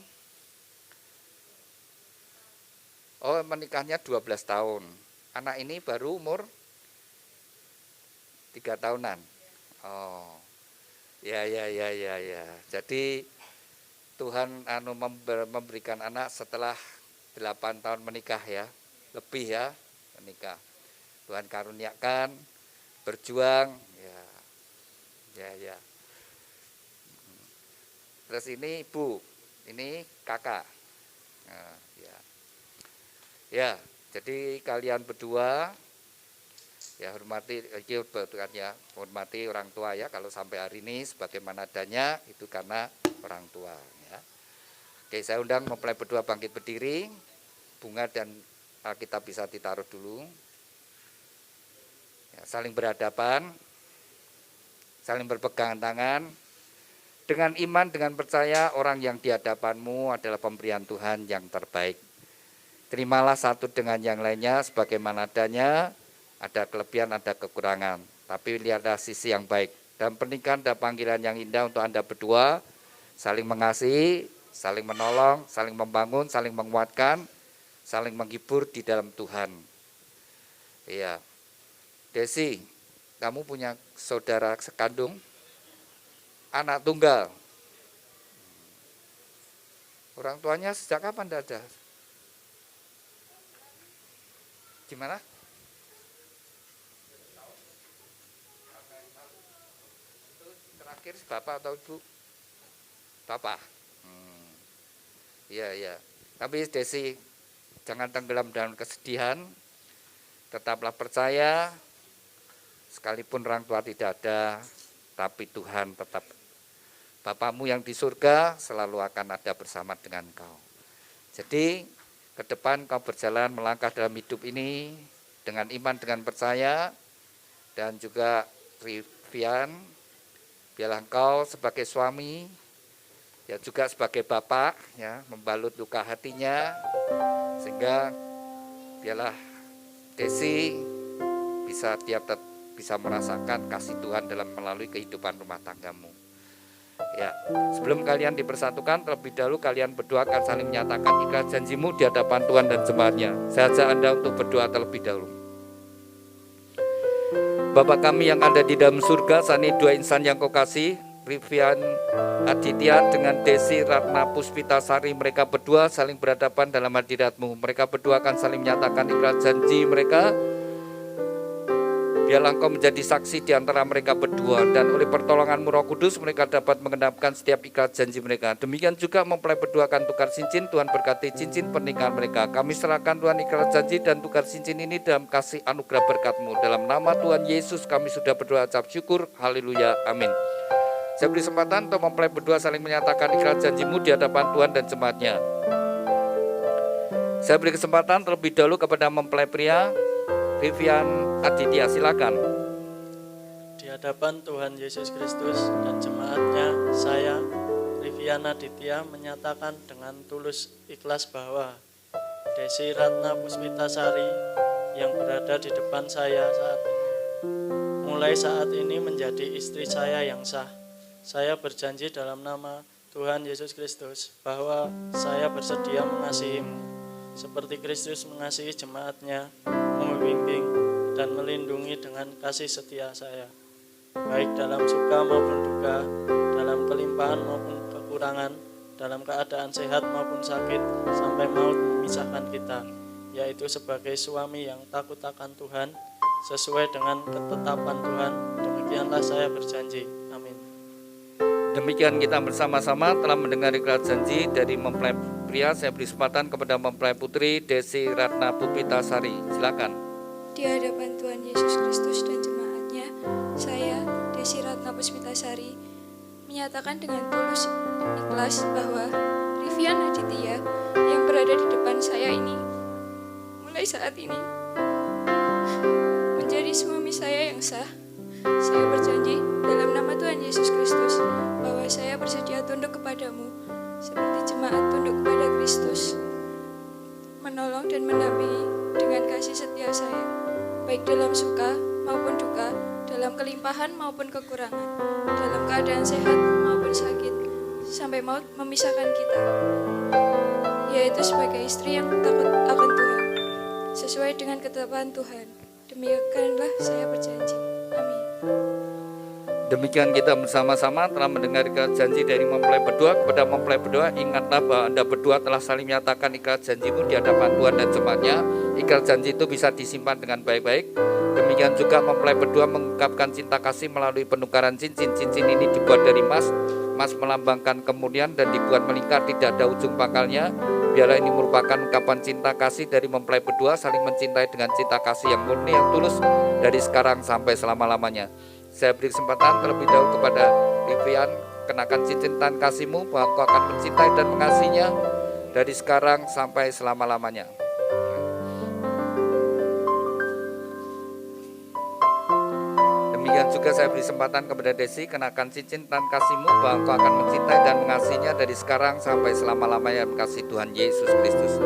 Speaker 4: Oh, menikahnya 12 tahun. Anak ini baru umur 3 tahunan. Oh, ya. Jadi Tuhan memberikan anak setelah 8 tahun menikah ya, lebih ya menikah. Tuhan karuniakan, berjuang, ya. Terus ini ibu, ini kakak. Nah, ya, jadi kalian berdua ya hormati orang tua ya. Kalau sampai hari ini sebagaimana adanya itu karena orang tua ya. Oke, saya undang mempelai berdua bangkit berdiri. Bunga dan Alkitab bisa ditaruh dulu. Ya, saling berhadapan, saling berpegangan tangan. Dengan iman, dengan percaya orang yang di hadapanmu adalah pemberian Tuhan yang terbaik. Terimalah satu dengan yang lainnya sebagaimana adanya, Ada kelebihan, ada kekurangan. Tapi lihatlah sisi yang baik. Dan pernikahan ada panggilan yang indah untuk Anda berdua, saling mengasihi, saling menolong, saling membangun, saling menguatkan, saling menghibur di dalam Tuhan. Iya. Desi, kamu punya saudara sekandung? Anak tunggal. Orang tuanya sejak kapan tidak ada? Gimana? Terakhir bapak atau ibu? Bapak. Iya, iya. Tapi Desi, jangan tenggelam dalam kesedihan. Tetaplah percaya, sekalipun orang tua tidak ada, tapi Tuhan tetap. Bapakmu yang di surga selalu akan ada bersama dengan kau. Jadi, ke depan kau berjalan melangkah dalam hidup ini dengan iman, dengan percaya, dan juga Rivian, biarlah engkau sebagai suami, ya juga sebagai bapak, ya membalut luka hatinya, sehingga biarlah Desi bisa merasakan kasih Tuhan dalam melalui kehidupan rumah tanggamu. Ya, sebelum kalian dipersatukan, terlebih dahulu kalian berdua akan saling menyatakan ikhlas janjimu di hadapan Tuhan dan jemaatnya. Saya ajak Anda untuk berdoa terlebih dahulu. Bapa kami yang ada di dalam surga, saat ini dua insan yang kau kasih, Rivian Aditya dengan Desi Ratna Puspitasari, mereka berdua saling berhadapan dalam hadirat-Mu. Mereka berdua akan saling menyatakan ikhlas janji mereka. Biarlah Engkau menjadi saksi di antara mereka berdua, dan oleh pertolongan-Mu Roh Kudus mereka dapat mengenapkan setiap ikhlas janji mereka. Demikian juga mempelai berdua akan tukar cincin. Tuhan berkati cincin pernikahan mereka. Kami serahkan Tuhan ikhlas janji dan tukar cincin ini dalam kasih anugerah berkat-Mu. Dalam nama Tuhan Yesus kami sudah berdoa ucap syukur. Haleluya, amin. Saya beri kesempatan untuk mempelai berdua saling menyatakan ikhlas janji-Mu di hadapan Tuhan dan jemaatnya. Saya beri kesempatan terlebih dahulu kepada mempelai pria, Rivian Aditya, silakan.
Speaker 6: Di hadapan Tuhan Yesus Kristus dan jemaatnya, saya, Rivian Aditya, menyatakan dengan tulus ikhlas bahwa Desi Ratna Puspitasari yang berada di depan saya saat ini, mulai saat ini menjadi istri saya yang sah. Saya berjanji dalam nama Tuhan Yesus Kristus bahwa saya bersedia mengasihimu seperti Kristus mengasihi jemaatnya, membimbing dan melindungi dengan kasih setia saya, baik dalam suka maupun duka, dalam kelimpahan maupun kekurangan, dalam keadaan sehat maupun sakit, sampai maut memisahkan kita, yaitu sebagai suami yang takut akan Tuhan, sesuai dengan ketetapan Tuhan. Demikianlah saya berjanji. Amin.
Speaker 4: Demikian kita bersama-sama telah mendengar ikhlas janji dari mempelai pria. Saya beri kesempatan kepada mempelai putri Desi Ratna Puspitasari, silakan.
Speaker 5: Di hadapan Tuhan Yesus Kristus dan jemaatnya, saya, Desi Ratna Puspitasari, menyatakan dengan tulus ikhlas bahwa Rivian Aditya yang berada di depan saya ini, mulai saat ini, menjadi suami saya yang sah. Saya berjanji dalam nama Tuhan Yesus Kristus bahwa saya bersedia tunduk kepadamu, seperti jemaat tunduk kepada Kristus, menolong dan mendampingi dengan kasih setia saya, baik dalam suka maupun duka, dalam kelimpahan maupun kekurangan, dalam keadaan sehat maupun sakit, sampai maut memisahkan kita, yaitu sebagai istri yang takut akan Tuhan, sesuai dengan ketetapan Tuhan. Demikianlah saya berjanji. Amin.
Speaker 4: Demikian kita bersama-sama telah mendengar ikhlas janji dari mempelai berdua. Kepada mempelai berdua, ingatlah bahwa Anda berdua telah saling menyatakan ikhlas janjimu di hadapan Tuhan dan jemaatnya. Ikhlas janji itu bisa disimpan dengan baik-baik. Demikian juga mempelai berdua mengungkapkan cinta kasih melalui penukaran cincin. Cincin ini dibuat dari emas. Emas melambangkan kemuliaan dan dibuat melingkar, tidak ada ujung pangkalnya. Biarlah ini merupakan ungkapan cinta kasih dari mempelai berdua, saling mencintai dengan cinta kasih yang murni, yang tulus, dari sekarang sampai selama-lamanya. Saya beri kesempatan terlebih dahulu kepada Rivian, kenakan cincin tan kasihmu, bahwa engkau akan mencintai dan mengasihinya dari sekarang sampai selama-lamanya. Demikian juga saya beri kesempatan kepada Desi, kenakan cincin tan kasihmu, bahwa engkau akan mencintai dan mengasihinya dari sekarang sampai selama-lamanya, kasih Tuhan Yesus Kristus.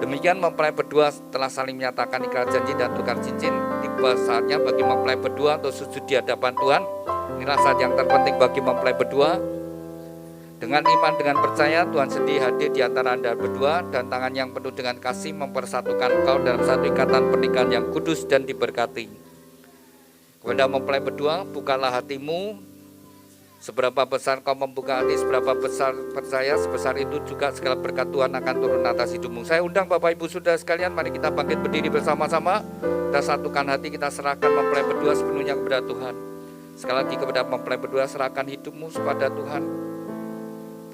Speaker 4: Demikian mempelai berdua telah saling menyatakan ikrar janji dan tukar cincin. Tiba saatnya bagi mempelai berdua untuk sujud di hadapan Tuhan. Inilah saat yang terpenting bagi mempelai berdua. Dengan iman, dengan percaya, Tuhan sendiri hadir di antara Anda berdua, dan tangan yang penuh dengan kasih mempersatukan kau dalam satu ikatan pernikahan yang kudus dan diberkati. Kepada mempelai berdua, bukalah hatimu. Seberapa besar kau membuka hati, seberapa besar percaya, sebesar itu juga segala berkat Tuhan akan turun atas hidupmu. Saya undang Bapak Ibu Saudara sekalian, mari kita bangkit berdiri bersama-sama. Kita satukan hati, kita serahkan mempelai berdua sepenuhnya kepada Tuhan. Sekali lagi kepada mempelai berdua, serahkan hidupmu kepada Tuhan.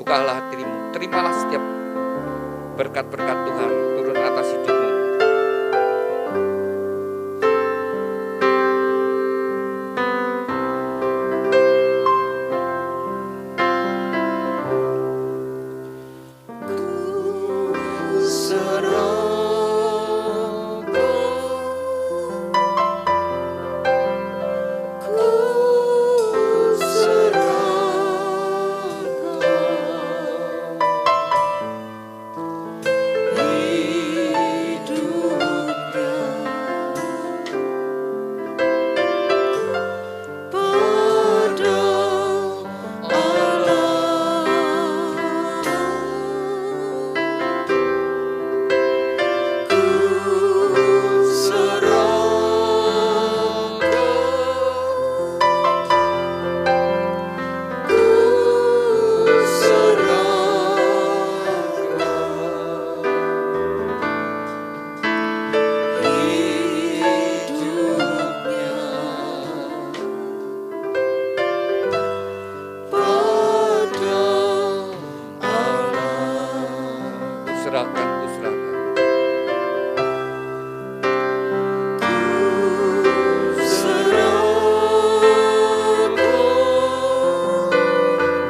Speaker 4: Bukalah hatimu, terimalah setiap berkat-berkat Tuhan turun atas hidupmu.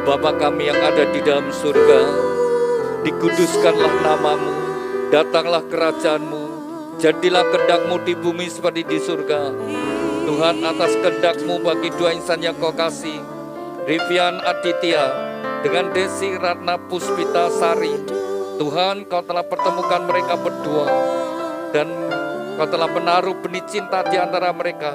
Speaker 4: Bapa kami yang ada di dalam surga, dikuduskanlah namamu, datanglah kerajaanmu, jadilah kehendak-Mu di bumi seperti di surga. Tuhan, atas kehendak-Mu bagi dua insan yang Kau kasih, Rivian Aditya dengan Desi Ratna Puspita Sari, Tuhan, Kau telah pertemukan mereka berdua, dan Kau telah menaruh benih cinta di antara mereka.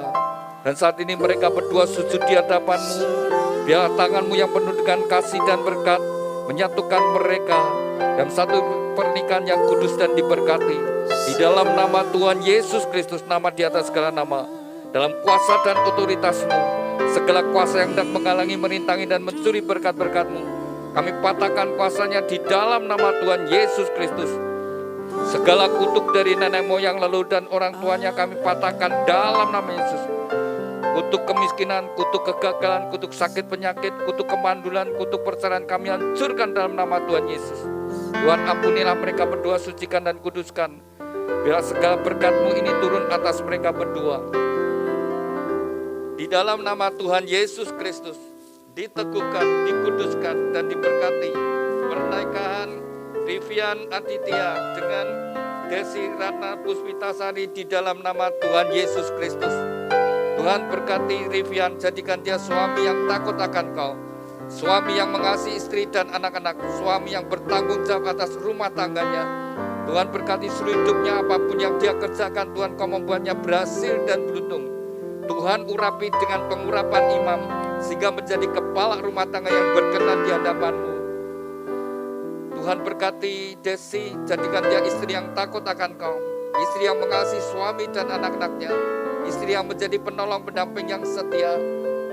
Speaker 4: Dan saat ini mereka berdua sujud di hadapan-Mu. Biar tangan-Mu yang penuh dengan kasih dan berkat menyatukan mereka dalam satu pernikahan yang kudus dan diberkati. Di dalam nama Tuhan Yesus Kristus, nama di atas segala nama, dalam kuasa dan otoritas-Mu, segala kuasa yang hendak menghalangi, merintangi dan mencuri berkat-berkat-Mu, kami patahkan kuasanya di dalam nama Tuhan Yesus Kristus. Segala kutuk dari nenek moyang lalu dan orang tuanya kami patahkan dalam nama Yesus. Kutuk kemiskinan, kutuk kegagalan, kutuk sakit penyakit, kutuk kemandulan, kutuk perceraian kami hancurkan dalam nama Tuhan Yesus. Tuhan, ampunilah mereka berdua, sucikan dan kuduskan. Biar segala berkat-Mu ini turun atas mereka berdua. Di dalam nama Tuhan Yesus Kristus, diteguhkan, dikuduskan dan diberkati pernikahan Rivian Aditya dengan Desi Ratna Puspita Sari di dalam nama Tuhan Yesus Kristus. Tuhan, berkati Rivian, jadikan dia suami yang takut akan Kau, suami yang mengasihi istri dan anak-anak, suami yang bertanggung jawab atas rumah tangganya. Tuhan, berkati seluruh hidupnya, apapun yang dia kerjakan, Tuhan, Kau membuatnya berhasil dan beruntung. Tuhan, urapi dengan pengurapan imam, sehingga menjadi kepala rumah tangga yang berkenan di hadapan-Mu. Tuhan, berkati Desi, jadikan dia istri yang takut akan Kau, istri yang mengasihi suami dan anak-anaknya, istri yang menjadi penolong pendamping yang setia.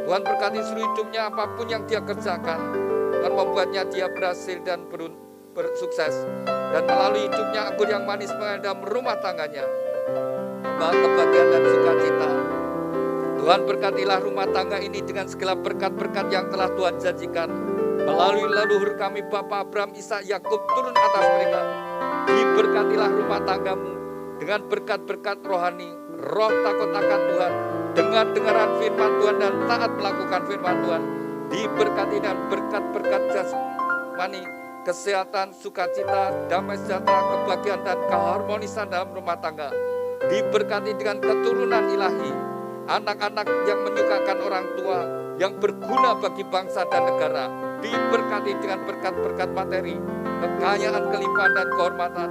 Speaker 4: Tuhan, berkati seluruh hidupnya, apapun yang dia kerjakan, Tuhan, membuatnya dia berhasil dan bersukses. Dan melalui hidupnya anggur yang manis dalam rumah tangganya, kebahagiaan dan sukacita. Tuhan, berkatilah rumah tangga ini dengan segala berkat-berkat yang telah Tuhan janjikan. Melalui leluhur kami Bapak Abraham, Ishak, Yakub, turun atas mereka. Diberkatilah rumah tanggamu dengan berkat-berkat rohani, roh takut akan Tuhan, dengar-dengaran firman Tuhan dan taat melakukan firman Tuhan. Diberkati dengan berkat-berkat jasmani, kesehatan, sukacita, damai sejahtera, kebahagiaan dan keharmonisan dalam rumah tangga. Diberkati dengan keturunan ilahi, anak-anak yang menyukakan orang tua, yang berguna bagi bangsa dan negara. Diberkati dengan berkat-berkat materi, kekayaan, kelimpahan dan kehormatan.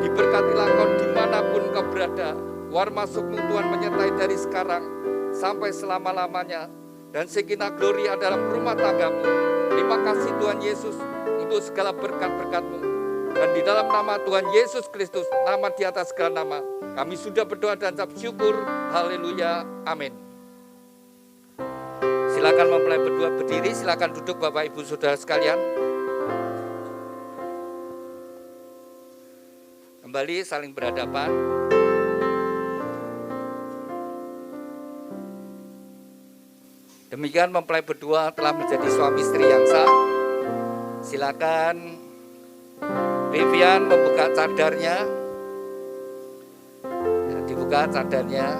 Speaker 4: Diberkatilah kau dimanapun kau berada. War masukmu Tuhan menyertai dari sekarang sampai selama-lamanya. Dan segenap glory dalam rumah tanggamu. Terima kasih Tuhan Yesus untuk segala berkat-berkat-Mu. Dan di dalam nama Tuhan Yesus Kristus, nama di atas segala nama, kami sudah berdoa dan ucap syukur. Haleluya. Amin. Silakan mempelai berdua berdiri, silakan duduk Bapak Ibu Saudara sekalian. Kembali saling berhadapan. Demikian mempelai berdua telah menjadi suami istri yang sah. Silakan Vivian membuka cadarnya. Ya, dibuka cadarnya.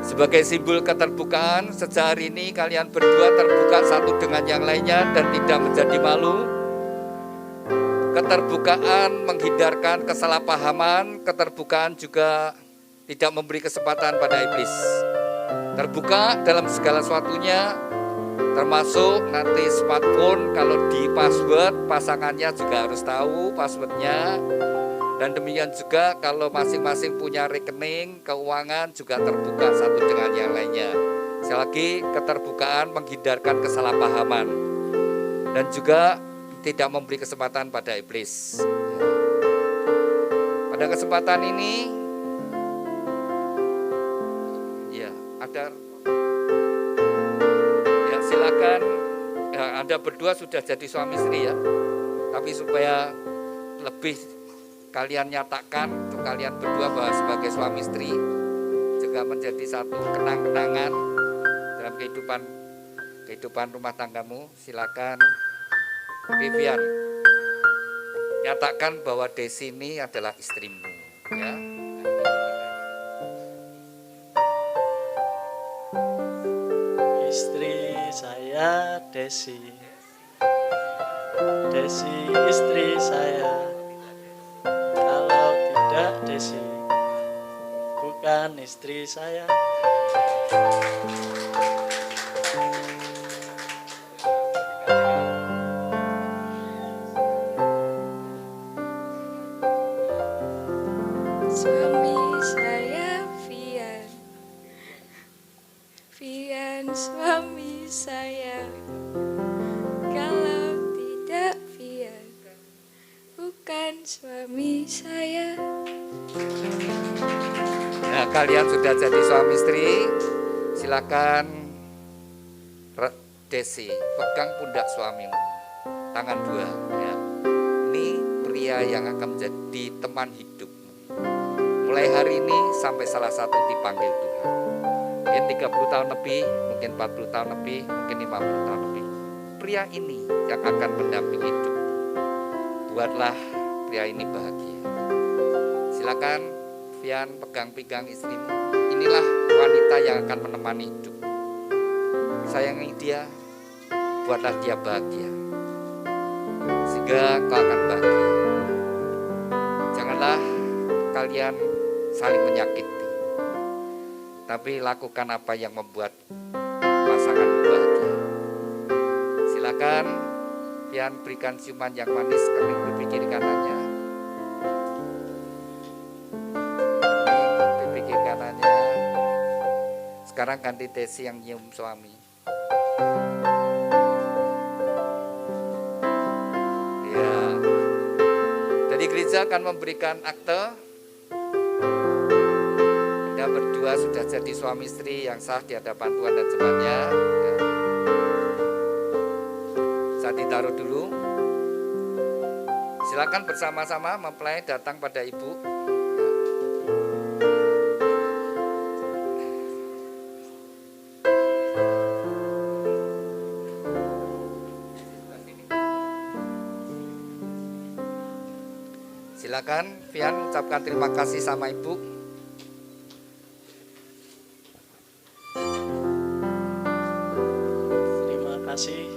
Speaker 4: Sebagai simbol keterbukaan, sejak hari ini kalian berdua terbuka satu dengan yang lainnya dan tidak menjadi malu. Keterbukaan menghindarkan kesalahpahaman, keterbukaan juga tidak memberi kesempatan pada iblis. Terbuka dalam segala sesuatunya, termasuk nanti smartphone, kalau di password, pasangannya juga harus tahu passwordnya. Dan demikian juga kalau masing-masing punya rekening, keuangan juga terbuka satu dengan yang lainnya. Sekali lagi, keterbukaan menghindarkan kesalahpahaman. Dan juga tidak memberi kesempatan pada iblis. Pada kesempatan ini, ada ya silakan ya, Anda berdua sudah jadi suami istri ya, tapi supaya lebih kalian nyatakan untuk kalian berdua bahwa sebagai suami istri juga menjadi satu kenang-kenangan dalam kehidupan rumah tanggamu. Silakan Vivian nyatakan bahwa Desi ini adalah istrimu ya.
Speaker 6: Istri saya Desi. Desi istri saya. Kalau tidak Desi bukan istri saya.
Speaker 5: Suami saya Vian. Vian suami saya. Kalau tidak Vian bukan suami saya.
Speaker 4: Nah, kalian sudah jadi suami istri. Silakan Desi pegang pundak suamimu, tangan dua ya. Ini pria yang akan menjadi teman hidupmu. Mulai hari ini sampai salah satu dipanggil Tuhan. Mungkin 30 tahun lebih, mungkin 40 tahun lebih, mungkin 50 tahun lebih. Pria ini yang akan mendampingi hidup. Buatlah pria ini bahagia. Silakan Vian pegang-pegang istrimu. Inilah wanita yang akan menemani hidup. Sayangi dia, buatlah dia bahagia. Sehingga kau akan bahagia. Janganlah kalian saling menyakiti, tapi lakukan apa yang membuat pasangan bahagia. Silakan Vian berikan ciuman yang manis ke pipi kiri kanannya. Pipi kiri kanannya. Sekarang ganti Desi yang nyium suami. Ya. Jadi gereja akan memberikan akte. Anda berdua sudah jadi suami istri yang sah di hadapan Tuhan dan jemaatnya. Ya. Saat ditaruh dulu. Silakan bersama-sama mempelai datang pada ibu. Silakan Vian ucapkan terima kasih sama ibu.
Speaker 6: Terima kasih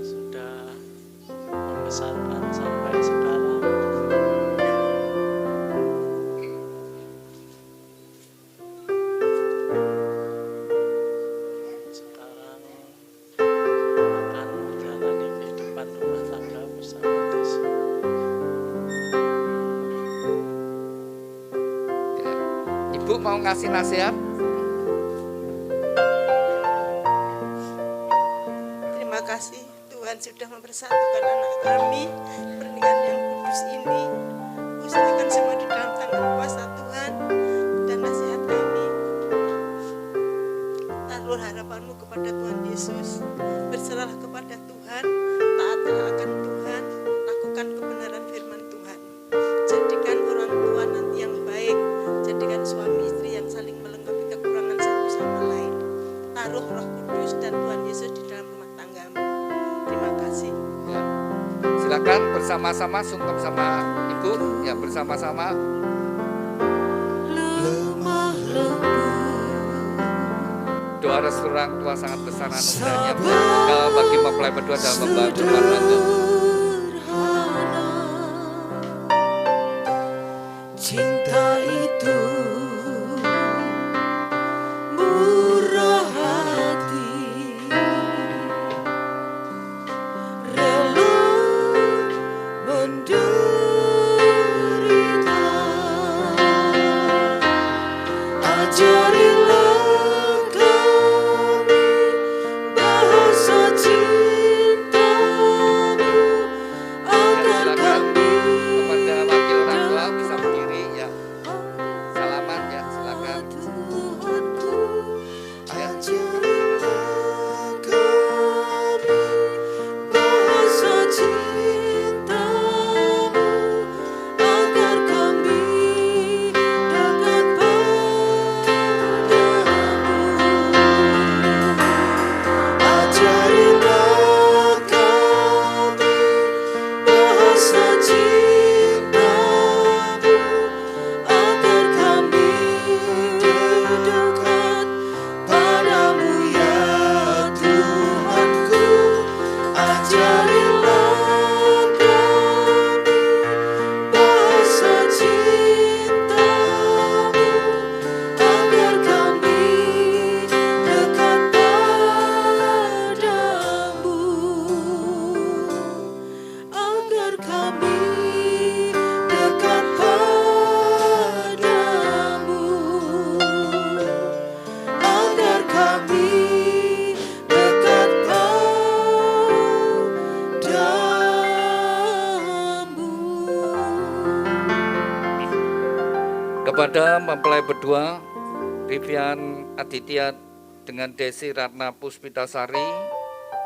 Speaker 6: sudah membesarkan sampai sekarang. Sekarang akan menjalani kehidupan
Speaker 4: mau ngasih nasihat?
Speaker 7: Terima kasih Tuhan sudah mempersatukan anak kami pernikahan yang kudus ini. Usahakan semua di dalam tangan kuasa Tuhan dan nasihat kami. Taruh harapanmu kepada Tuhan Yesus, berserahlah kepada Tuhan, taatlah akan Tuhan, lakukan kebenaran firman Tuhan. Jadikan orang tua nanti yang baik, jadikan suami istri yang saling melengkapi kekurangan satu sama lain. Taruh Roh Kudus dan Tuhan Yesus di dalam rumah tanggamu. Terima kasih.
Speaker 4: Ya. Silakan bersama-sama sungkem sama Ibu, ya bersama-sama. Doa restu orang tua sangat besar anugerahnya berkah bagi mempelai berdua dalam membangun rumah tangga.
Speaker 3: Cinta itu murah hati, rela menderita. Ajarilah kami bahasa cintamu agar kami
Speaker 4: Kepada wakil orang tua bisa berdiri ya. Salaman ya, silakan.
Speaker 3: Tuhanku.
Speaker 4: Ya.
Speaker 3: Ajarilah kami bahasa cintamu agar kami dekat padamu. Ajarilah kami bahasa cintamu agar kami dekat padamu ya Tuhanku. Ajarilah kami bahasa cintamu agar kami dekat padamu, agar kami dekat padamu, agar kami dekat padamu.
Speaker 4: Kepada mempelai berdua, Rivian Aditya dengan Desi Ratna Puspitasari,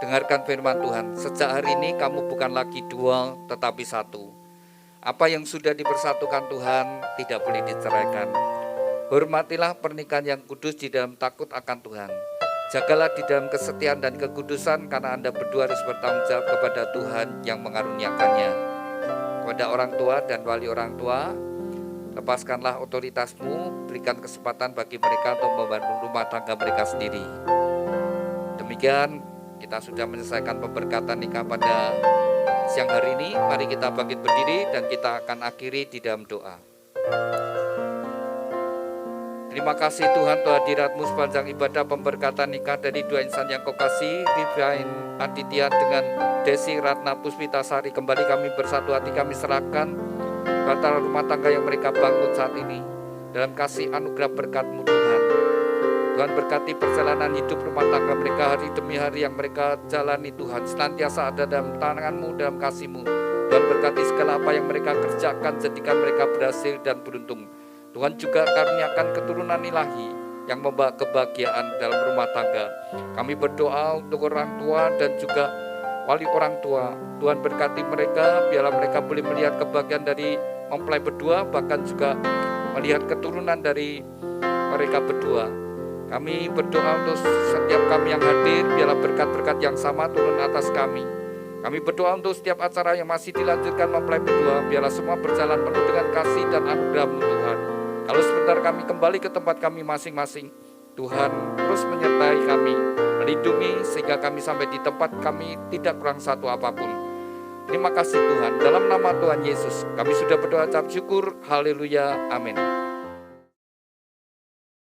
Speaker 4: dengarkan firman Tuhan. Sejak hari ini kamu bukan lagi dua, tetapi satu. Apa yang sudah dipersatukan Tuhan tidak boleh diceraikan. Hormatilah pernikahan yang kudus di dalam takut akan Tuhan. Jagalah di dalam kesetiaan dan kekudusan karena Anda berdua harus bertanggung jawab kepada Tuhan yang mengaruniakannya. Kepada orang tua dan wali orang tua, lepaskanlah otoritasmu, berikan kesempatan bagi mereka untuk membangun rumah tangga mereka sendiri. Demikian kita sudah menyelesaikan pemberkatan nikah pada siang hari ini. Mari kita bangkit berdiri dan kita akan akhiri di dalam doa. Terima kasih Tuhan untuk hadirat-Mu sepanjang ibadah pemberkatan nikah dari dua insan yang Kau kasih, Rivian Aditya dengan Desi Ratna Puspitasari. Kembali kami bersatu hati kami serahkan bahtera rumah tangga yang mereka bangun saat ini dalam kasih anugerah berkat-Mu Tuhan. Tuhan berkati perjalanan hidup rumah tangga mereka hari demi hari yang mereka jalani Tuhan. Senantiasa ada dalam tangan-Mu, dalam kasih-Mu. Tuhan berkati segala apa yang mereka kerjakan, jadikan mereka berhasil dan beruntung. Tuhan juga karuniakan keturunan ilahi yang membawa kebahagiaan dalam rumah tangga. Kami berdoa untuk orang tua dan juga wali orang tua. Tuhan berkati mereka, biarlah mereka boleh melihat kebahagiaan dari mempelai berdua, bahkan juga melihat keturunan dari mereka berdua. Kami berdoa untuk setiap kami yang hadir, biarlah berkat-berkat yang sama turun atas kami. Kami berdoa untuk setiap acara yang masih dilanjutkan mempelai berdua, biarlah semua berjalan penuh dengan kasih dan anugerah-Mu Tuhan. Kalau sebentar kami kembali ke tempat kami masing-masing, Tuhan terus menyertai kami, melindungi sehingga kami sampai di tempat kami tidak kurang satu apapun. Terima kasih Tuhan, dalam nama Tuhan Yesus kami sudah berdoa ucap syukur, haleluya, amin.